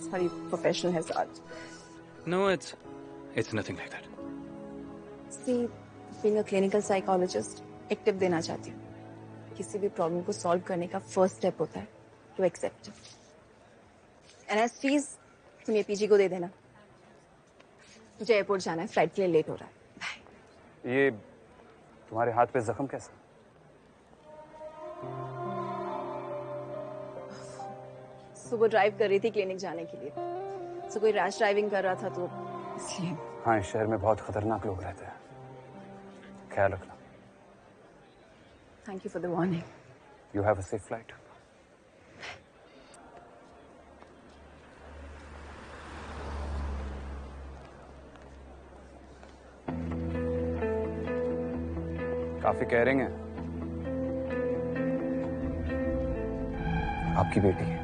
Sorry, professional hazard. No, it's nothing like that. See, being a clinical psychologist, एक टिप देना चाहती हूँ। किसी भी प्रॉब्लम को सॉल्व करने का फर्स्ट स्टेप होता है to accept. And as fees तुम ये पीजी को दे देना। मुझे एयरपोर्ट जाना है, फ्लाइट के लिए लेट हो रहा है। ये तुम्हारे हाथ पे जख्म कैसा? सुबह ड्राइव कर रही थी क्लिनिक जाने के लिए, तो कोई रैश ड्राइविंग कर रहा था तो इसलिए। हाँ, इस शहर में बहुत खतरनाक लोग रहते हैं, ख्याल रखना। Thank you for the warning. You have a safe flight. काफी केयरिंग है आपकी बेटी है,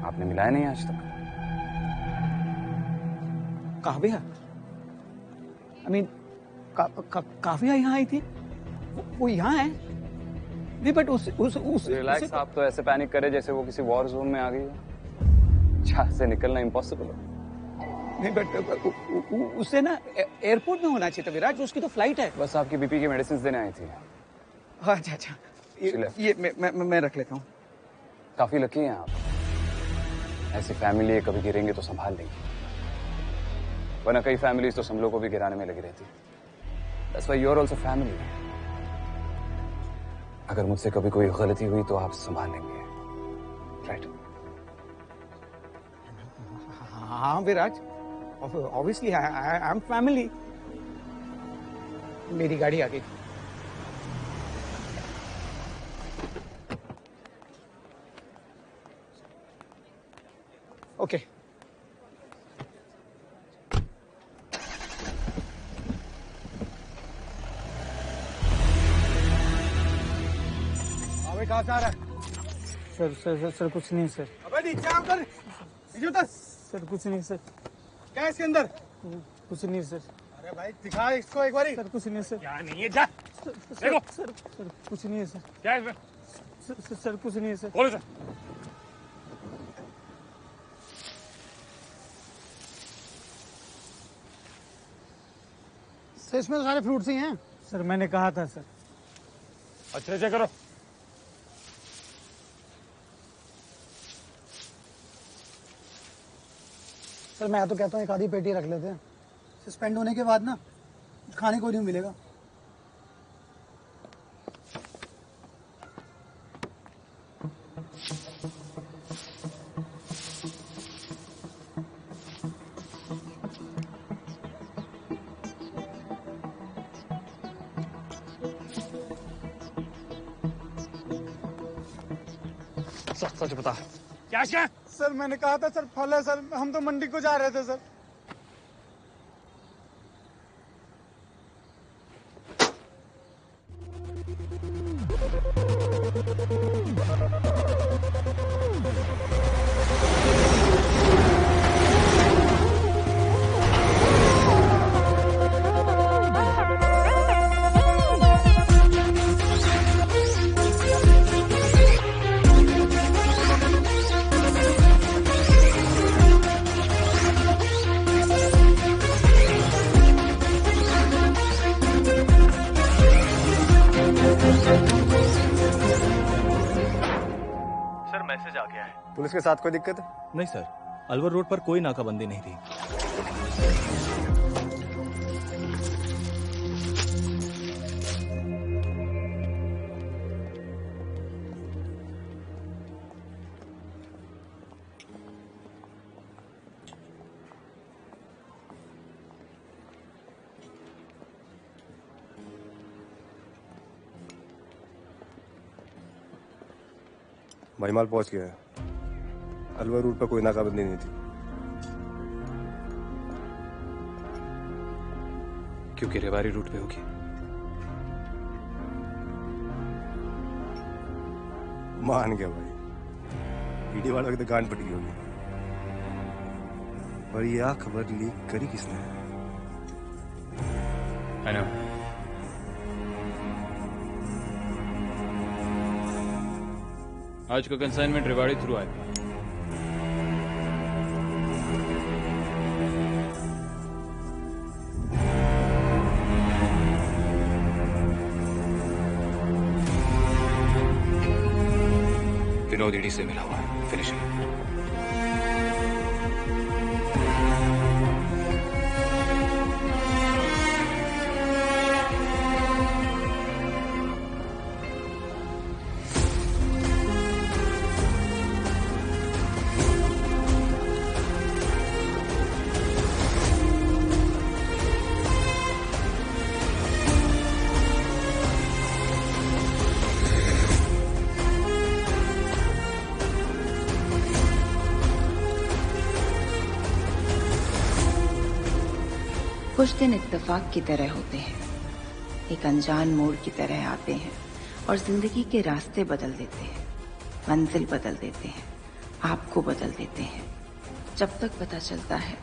आपने मिलाया नहीं आज तक। काव्या, आई मीन काव्या यहाँ आई थी? वो यहाँ है? नहीं, बट उस रिलैक्स, आप तो ऐसे पैनिक करे जैसे वो किसी वॉर जोन में आ गई हो, जहाँ से निकलना इम्पॉसिबल हो। नहीं, बट उसे ना एयरपोर्ट में होना चाहिए था विराट, उसकी तो फ्लाइट है। बस आपकी बीपी की मेडिसिन देने आई थी। अच्छा अच्छा, ये मैं रख लेता हूँ। काफी लकी हैं आप, ऐसी फैमिली है, कभी गिरेंगे तो संभाल लेंगे, वरना कई फैमिलीज तो संभलों को भी गिराने में लगी रहती। That's why you're also family। अगर मुझसे कभी कोई गलती हुई तो आप संभाल लेंगे, राइट? हाँ विराज, ऑब्वियसली आई एम फैमिली। मेरी गाड़ी आ गई। ओके अबे कहाँ से आ रहा है? सर कुछ नहीं सर। अबे नीचे आ, उतर, नीचे उतर। सर कुछ नहीं सर। क्या है इसके अंदर? कुछ नहीं सर। अरे भाई दिखा इसको एक बारी। सर कुछ नहीं सर। क्या नहीं है, जा देखो। सर कुछ नहीं है सर। क्या है इसमें? सर कुछ नहीं है सर। बोलो सर। सर इसमें तो सारे फ्रूट्स ही हैं। सर मैंने कहा था सर। अच्छे से करो। सर मैं तो कहता हूँ एक आधी पेटी रख लेते हैं, सस्पेंड होने के बाद ना खाने को नहीं मिलेगा। सच बता, क्या है? सर मैंने कहा था सर, फल है सर, हम तो मंडी को जा रहे थे सर। मैसेज आ गया है। पुलिस के साथ कोई दिक्कत है? नहीं सर, अलवर रोड पर कोई नाकाबंदी नहीं थी। महिमाल पहुंच गया है। अलवर रूट पर कोई नाकाबंदी नहीं थी। क्योंकि रेवाड़ी रूट पे होगी। मान गया भाई, ईडी वालों की तो गांड पटी होगी। पर यह खबर लीक करी किसने? I know। आज का कंसाइनमेंट रेवाड़ी थ्रू आएगा। विनोद ईडी से मिला हुआ है, फिनिशिंग। कुछ दिन इत्तेफाक की तरह होते हैं, एक अनजान मोड़ की तरह आते हैं और जिंदगी के रास्ते बदल देते हैं, मंजिल बदल देते हैं, आपको बदल देते हैं। जब तक पता चलता है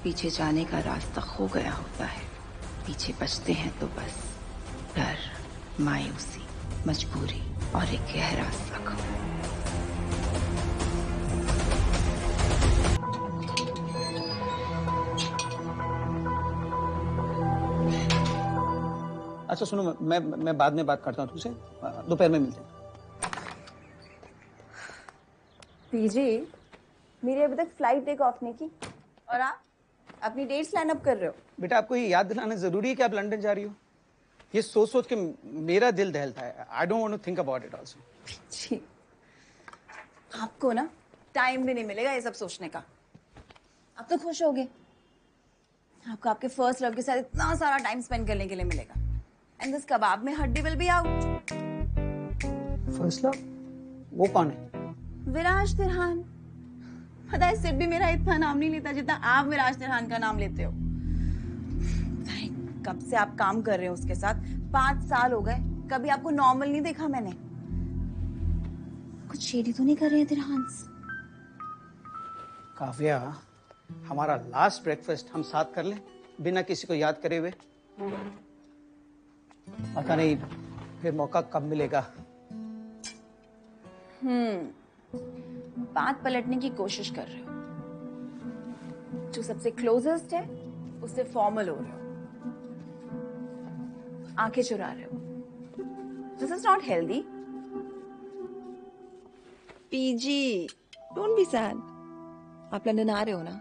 पीछे जाने का रास्ता खो गया होता है, पीछे बचते हैं तो बस डर, मायूसी, मजबूरी और एक गहरा जख्म। अच्छा सुनो, मैं बाद में बात करता हूँ तुमसे, दोपहर में मिलते हैं। पीजी, मेरी अभी तक फ्लाइट टेक ऑफ नहीं की और आप अपनी डेट्स लाइन अप कर रहे हो। बेटा आपको ये याद दिलाना जरूरी है कि आप लंदन जा रही हो? ये सोच सोच के मेरा दिल दहलता है। I don't want to think about it also. जी, आपको ना टाइम भी नहीं मिलेगा ये सब सोचने का। आप तो खुश होगे, आपको आपके फर्स्ट लव के साथ इतना सारा टाइम स्पेंड करने के लिए मिलेगा। एंड दिस कबाब में हड्डी will be out. First love? वो कौन है? विराज तिरहान। पता है, सिड भी मेरा इतना नाम नहीं लेता जितना आप विराज तिरहान का नाम लेते हो। कब से आप काम कर रहे हो उसके साथ? 5 साल हो गए, कभी आपको नॉर्मल नहीं देखा मैंने। कुछ शेडी तो नहीं कर रहे हैं तिरहान्स? काव्या, हमारा लास्ट ब्रेकफास्ट हम साथ कर लें बिना किसी को याद करे हुए? पता नहीं फिर मौका कब मिलेगा। बात पलटने की कोशिश कर रहे हो। जो सबसे क्लोजेस्ट है उससे फॉर्मल हो रहे हो, आंखें चुरा रहे हो। This is not healthy. PG, don't be sad. आप लंदन आ रहे हो ना?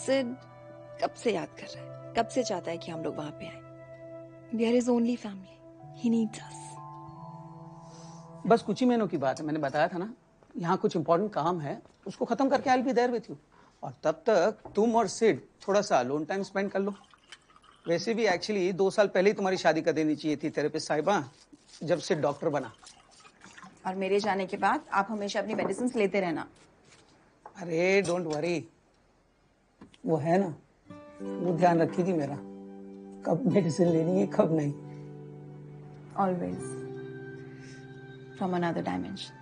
सिड कब से याद कर रहा है, कब से चाहता है कि हम लोग वहां पे आए। We are his only family. He needs us. बस कुछ ही महीनों की बात है, मैंने बताया था ना। यहाँ कुछ इंपॉर्टेंट काम है, उसको खत्म करके I will be there with you. और तब तक तुम और सिड थोड़ा सा लोन टाइम स्पेंड कर लो। वैसे भी एक्चुअली 2 साल पहले ही तुम्हारी शादी कर देनी चाहिए थी थेरेपिस्ट साहिबा, जब सिड डॉक्टर बना। और मेरे जाने के बाद आप हमेशा अपनी मेडिसिन लेते रहना। अरे डोंट वरी, वो है ना, वो ध्यान रखेगी मेरा, कब मेडिसिन लेनी है कब नहीं। Always from another dimension.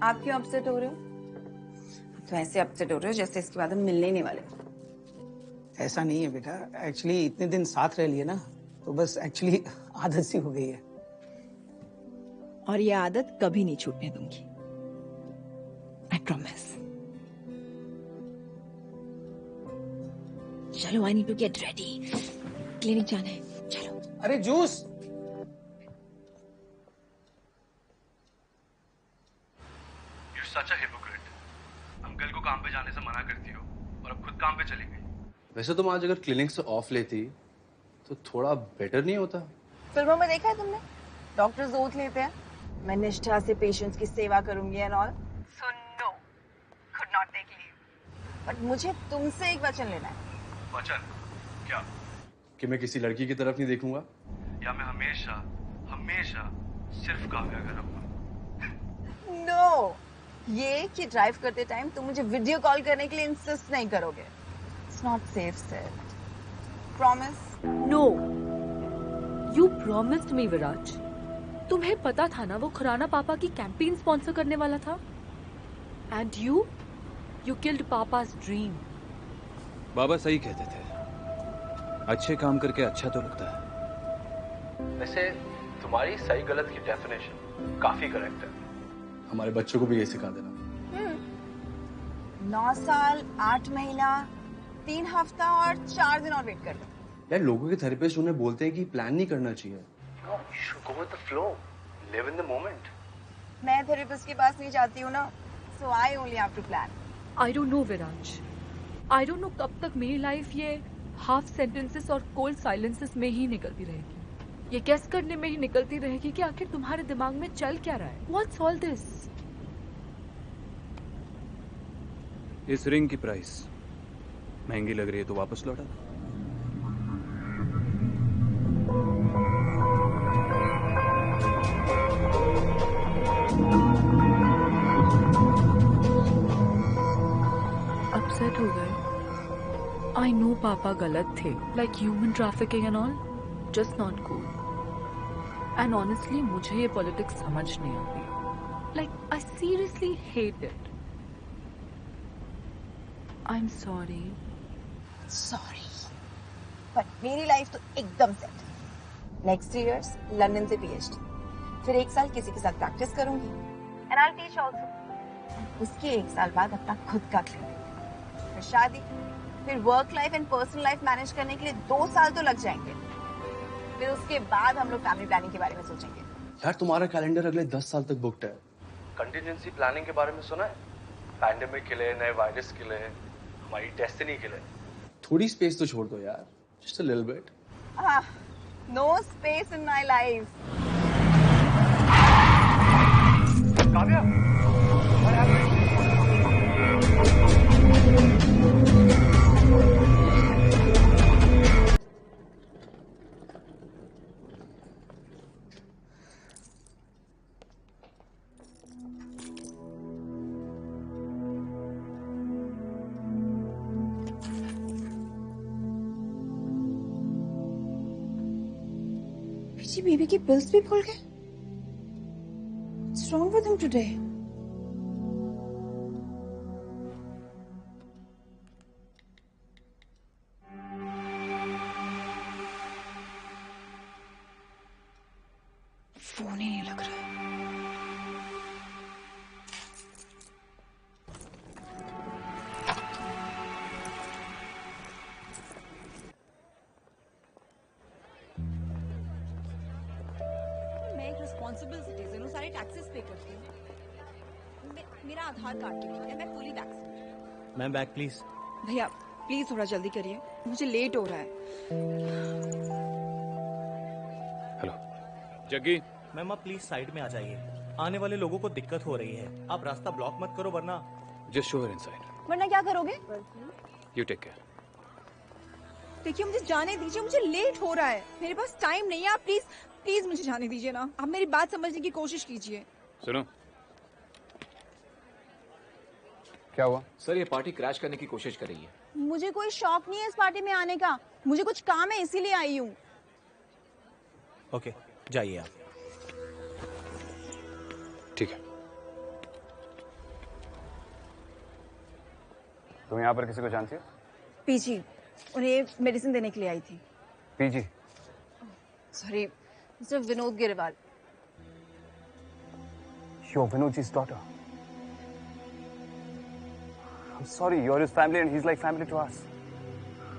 आप क्यों अपसेट हो रहे हो? तो ऐसे अपसेट हो रहे हो जैसे इसके बाद हम मिलने ही नहीं वाले। ऐसा नहीं है बेटा, एक्चुअली इतने दिन साथ रह लिए ना, तो बस एक्चुअली आदत सी हो गई है। और ये आदत कभी नहीं छूटने दूंगी, आई प्रॉमिस। चलो, I need to get ready, clinic जाना है। चलो। अरे juice. You're such a hypocrite. Uncle को काम पे जाने से मना करती हो और अब खुद काम पे चली गई। वैसे तुम आज अगर क्लिनिक से ऑफ लेती तो थोड़ा बेटर नहीं होता? फिल्मों में देखा है तुमने, डॉक्टर्स ओथ लेते हैं, मैं निष्ठा से पेशेंट्स की सेवा करूंगी and all. So no, could not take leave. But मुझे तुमसे एक वचन लेना है। वचन? क्या? कि मैं किसी लड़की की तरफ नहीं देखूंगा, या मैं हमेशा हमेशा सिर्फ काव्या का रहूंगा? नो, ये कि ड्राइव करते टाइम तुम मुझे वीडियो कॉल करने के लिए इंसिस्ट नहीं करोगे। It's not safe said. Promise? No, you promised me Viraj. तुम्हें पता था ना वो खुराना पापा की कैंपेन स्पॉन्सर करने वाला था, एंड यू किल्ड पापा's ड्रीम। बाबा सही कहते थे, अच्छे काम करके अच्छा तो लगता है। वैसे तुम्हारी सही गलत की डेफिनेशन काफी करेक्ट है। हमारे बच्चों को भी ये सिखा देना। 9 साल 8 महीना 3 हफ्ता और 4 दिन और वेट कर लो। यार, लोगों के थेरेपिस्ट उन्हें बोलते हैं कि प्लान नहीं करना चाहिए। No, you should go with the flow. Live in the moment. मैं थेरेपिस्ट के पास नहीं जाती हूँ ना, so I only have to plan. I don't know Viraj, I don't know कब तक मेरी लाइफ ये हाफ सेंटेंसेस और कोल्ड साइलेंसेस में ही निकलती रहेगी। ये गेस करने में ही निकलती रहेगी कि आखिर तुम्हारे दिमाग में चल क्या रहा है। What's all this? इस रिंग की प्राइस महंगी लग रही है तो वापस लौटा दो। अपसेट हो गए। आई पापा गलत थे, like human trafficking and all, just not cool. And honestly, मुझे ये politics समझ नहीं आती. Like, I seriously hate it. I'm sorry. Sorry, but मेरी लाइफ तो एकदम सेट। नेक्स्ट 3 years लंदन से PhD, फिर 1 साल किसी के साथ प्रैक्टिस करूंगी एंड आई टीच आल्सो। उसके 1 साल बाद अपना खुद का क्लिनिक, फिर शादी, फिर work life and personal life manage करने के लिए 2 साल तो लग जाएंगे। फिर उसके बाद हम लोग फैमिली प्लानिंग के बारे में सोचेंगे। यार तुम्हारा कैलेंडर अगले 10 साल तक बुक्ड है। कंटिजेंसी प्लानिंग के बारे में सुना है? पैंडेमिक के लिए, नए वायरस के लिए, हमारी डेस्टिनी के लिए। थोड़ी स्पेस तो छोड़ दो यार, just a little bit. No space in my life. Kavya, what happened? जी बेबी की पिल्स भी भूल गए। What's wrong with him today? Phone ही नहीं लग रहा है। रिस्पॉन्सिबल सिटीजन हूँ, सारे टैक्सेस पे करती हूँ। मेरा आधार कार्ड है, मैं fully vaccinated. Ma'am bag please. भैया प्लीज थोड़ा जल्दी करिए, मुझे लेट हो रहा है। हेलो जग्गी। मैम आप प्लीज साइड में आ जाइए, आने वाले लोगों को दिक्कत हो रही है। आप रास्ता ब्लॉक मत करो वरना। Just show her inside. वरना क्या करोगे? You take care. देखिए मुझे जाने दीजिए, मुझे लेट हो रहा है, मेरे पास टाइम नहीं है। आप प्लीज प्लीज मुझे जाने दीजिए ना, आप मेरी बात समझने की कोशिश कीजिए। सुनो, क्या हुआ? सर ये पार्टी क्रैश करने की कोशिश कर रही है। मुझे कोई शौक नहीं है इस पार्टी में आने का, मुझे कुछ काम है इसीलिए आई हूँ। ओके जाइए आप। ठीक है। तुम यहाँ पर किसी को जानती हो? पीजी, उन्हें मेडिसिन देने के लिए आई थी। PG? Sorry, mister Vinod Grewal. You're Vinodji's daughter. I'm sorry, you're his family and he's like family to us.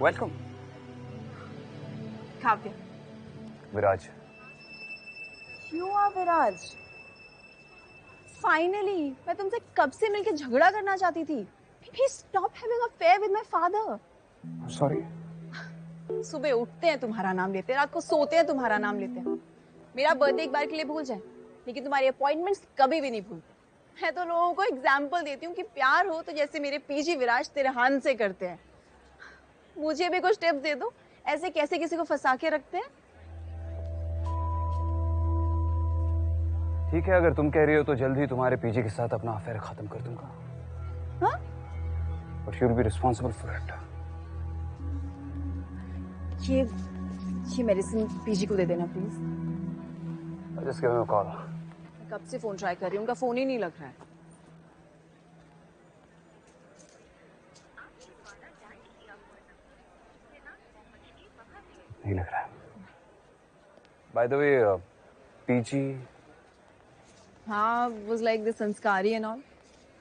Welcome. Kavya. Viraj. You are Viraj. Finally, मैं तुमसे कब से मिलके झगड़ा करना चाहती थी। Please stop having an affair with my father. I'm sorry. सुबह उठते हैं तुम्हारा नाम लेते हैं, रात को सोते हैं तुम्हारा नाम लेते हैं। मेरा बर्थडे एक बार के लिए भूल जाए, लेकिन तुम्हारी अपॉइंटमेंट्स कभी भी नहीं भूलते। मैं तो लोगों को एग्जाम्पल देती हूँ कि प्यार हो तो जैसे मेरे पीजी विराज तेरे हान से करते हैं। मुझे भी कुछ टिप्स दे दो, ऐसे कैसे किसी को फंसा के रखते हैं। ठीक है, अगर तुम कह रही हो तो जल्द ही तुम्हारे पीजी के साथ अपना अफेयर खत्म कर दूंगा। हाँ? But you'll be responsible for it. ये मेडिसिन पीजी को दे देना please. Just give him a call. कब से फोन ट्राई कर रही हूँ, उनका फोन ही नहीं लग रहा है। नहीं लग रहा है। By the way, PG? हाँ, was like the संस्कारी and all,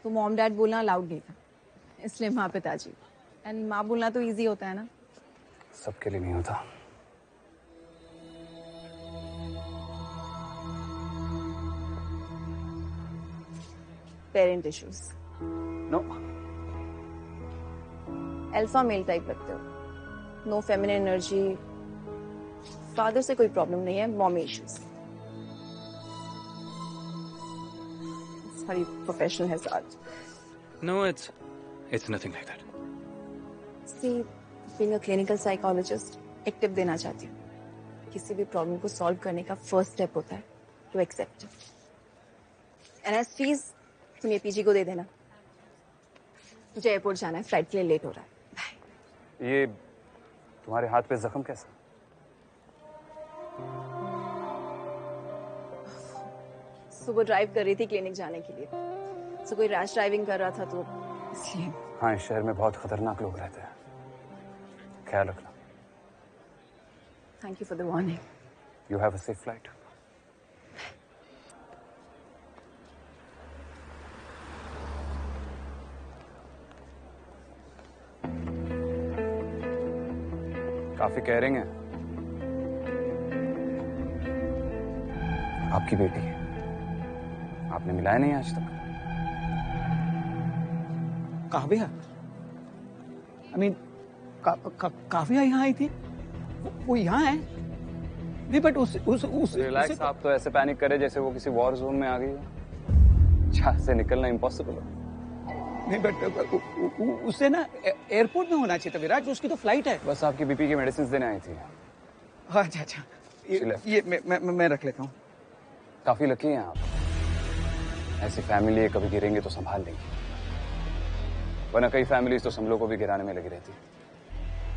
तो मॉम डैड बोलना अलाउड नहीं था, इसलिए माँ पिताजी। एंड माँ बोलना तो इजी होता है ना। सबके लिए नहीं होता। Parent issues. No. Alpha male type लगते हो, नो फेमिनिन एनर्जी। फादर से कोई प्रॉब्लम नहीं है, mommy issues. Sorry, professional hazard. No, it's nothing like that. See, being a clinical psychologist, एक टिप देना चाहती हूँ। किसी भी प्रॉब्लम को सॉल्व करने का फर्स्ट स्टेप होता है to accept it. And as fees तुम ये पीजी को दे देना। मुझे एयरपोर्ट जाना है, फ्लाइट के लिए लेट हो रहा है। ये तुम्हारे हाथ पे जख्म कैसा? सुबह ड्राइव कर रही थी क्लिनिक जाने के लिए, तो कोई रैश ड्राइविंग कर रहा था तो इसलिए। हाँ, इस शहर में बहुत खतरनाक लोग रहते हैं, ख्याल रखना। Thank you for the warning. You have a safe flight. काफी केयरिंग है। आपकी बेटी है, आपने मिलाया नहीं आज तक। काव्या, आई मीन काव्या यहाँ आई थी? वो यहाँ है? नहीं, बट उस रिलैक्स, आप तो ऐसे पैनिक करे जैसे वो किसी वॉर जोन में आ गई हो, जहाँ से निकलना इम्पॉसिबल है। नहीं, बट उसे ना एयरपोर्ट में होना चाहिए था विराज, उसकी तो फ्लाइट है। बस आपकी बीपी की मेडिसिन देने आई थी। अच्छा अच्छा, ये मैं रख लेता हूँ। काफी लकी हैं आप, ऐसी फैमिली है, कभी गिरेंगे तो संभाल लेंगे, वरना कई फैमिलीज तो संभलों को भी गिराने में लगी रहती।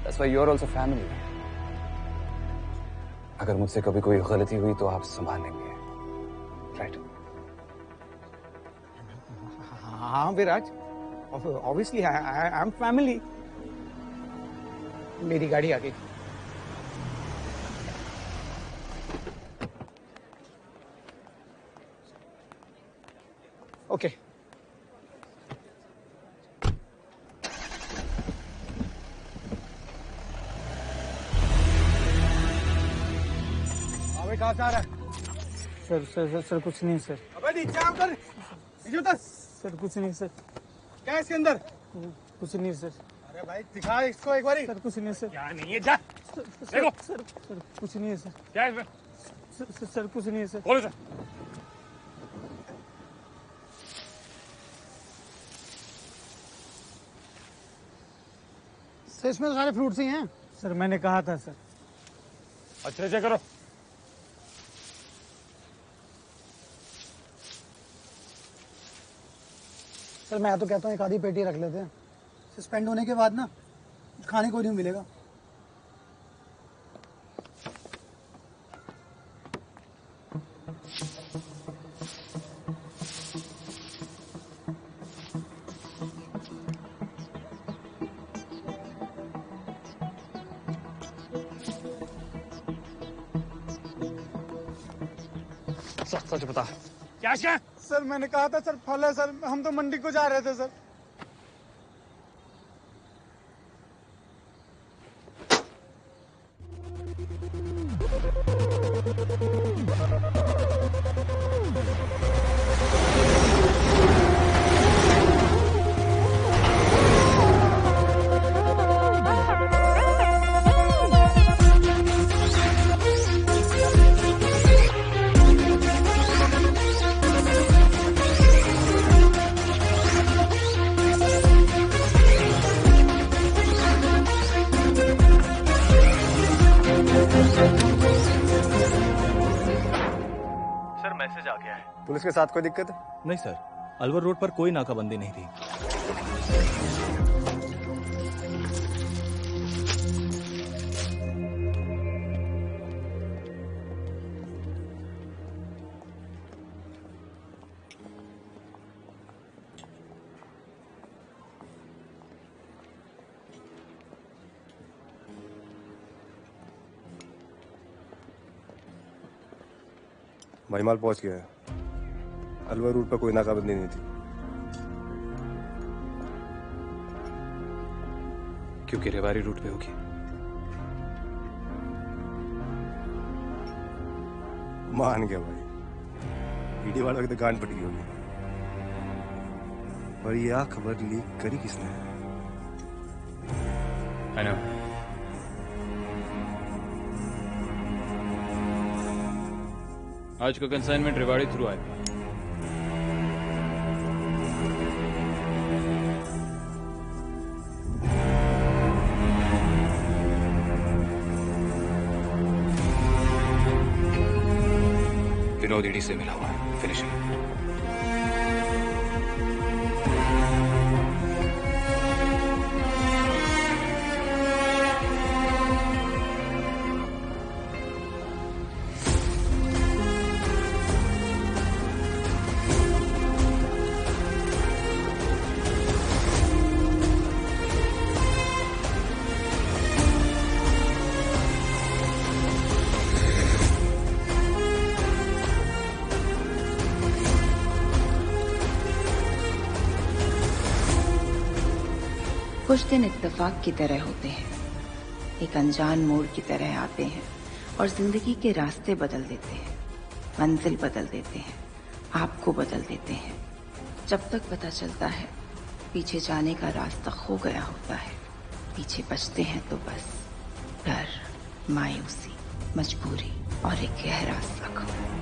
That's why you're also family. अगर मुझसे कभी कोई गलती हुई तो आप संभाल लेंगे, राइट? हाँ विराज, ऑब्वियसली आई एम फैमिली। मेरी गाड़ी आ गई। ओके। अबे कहाँ से आ रहा है? सर कुछ नहीं सर। अबे नीचे आ कर, नीचे उतर। सर कुछ नहीं सर। क्या है इसके अंदर? कुछ नहीं सर। अरे भाई दिखा इसको एक बारी। सर कुछ नहीं सर। क्या नहीं है, जा देखो। सर कुछ नहीं है सर। क्या है इसमें? सर कुछ नहीं है सर। खोलो सर। सर इसमें तो सारे फ्रूट्स ही हैं। सर मैंने कहा था सर। अच्छे से करो। सर मैं तो कहता हूँ एक आधी पेटी रख लेते हैं, सस्पेंड होने के बाद ना खाने को नहीं मिलेगा। सच बता, क्या है? सर मैंने कहा था सर, फल है सर, हम तो मंडी को जा रहे थे सर। मैसेज आ गया है। पुलिस के साथ कोई दिक्कत है? नहीं सर, अलवर रोड पर कोई नाकाबंदी नहीं थी। महिमाल पहुंच गया है। अलवर रूट पर कोई नाकाबंदी नहीं थी। क्योंकि रेवाड़ी रूट पे होगी। मान गया भाई, ईडी वालों की तो गांड पटी होगी। और यह खबर लीक करी किसने? I know. आज का कंसाइनमेंट रेवाड़ी थ्रू आएगा। विनोद ईडी से मिला हुआ है, फिनिशिंग। कुछ दिन इत्तेफाक की तरह होते हैं, एक अनजान मोड़ की तरह आते हैं और जिंदगी के रास्ते बदल देते हैं, मंजिल बदल देते हैं, आपको बदल देते हैं। जब तक पता चलता है पीछे जाने का रास्ता खो गया होता है, पीछे बचते हैं तो बस डर, मायूसी, मजबूरी और एक गहरा जख्म।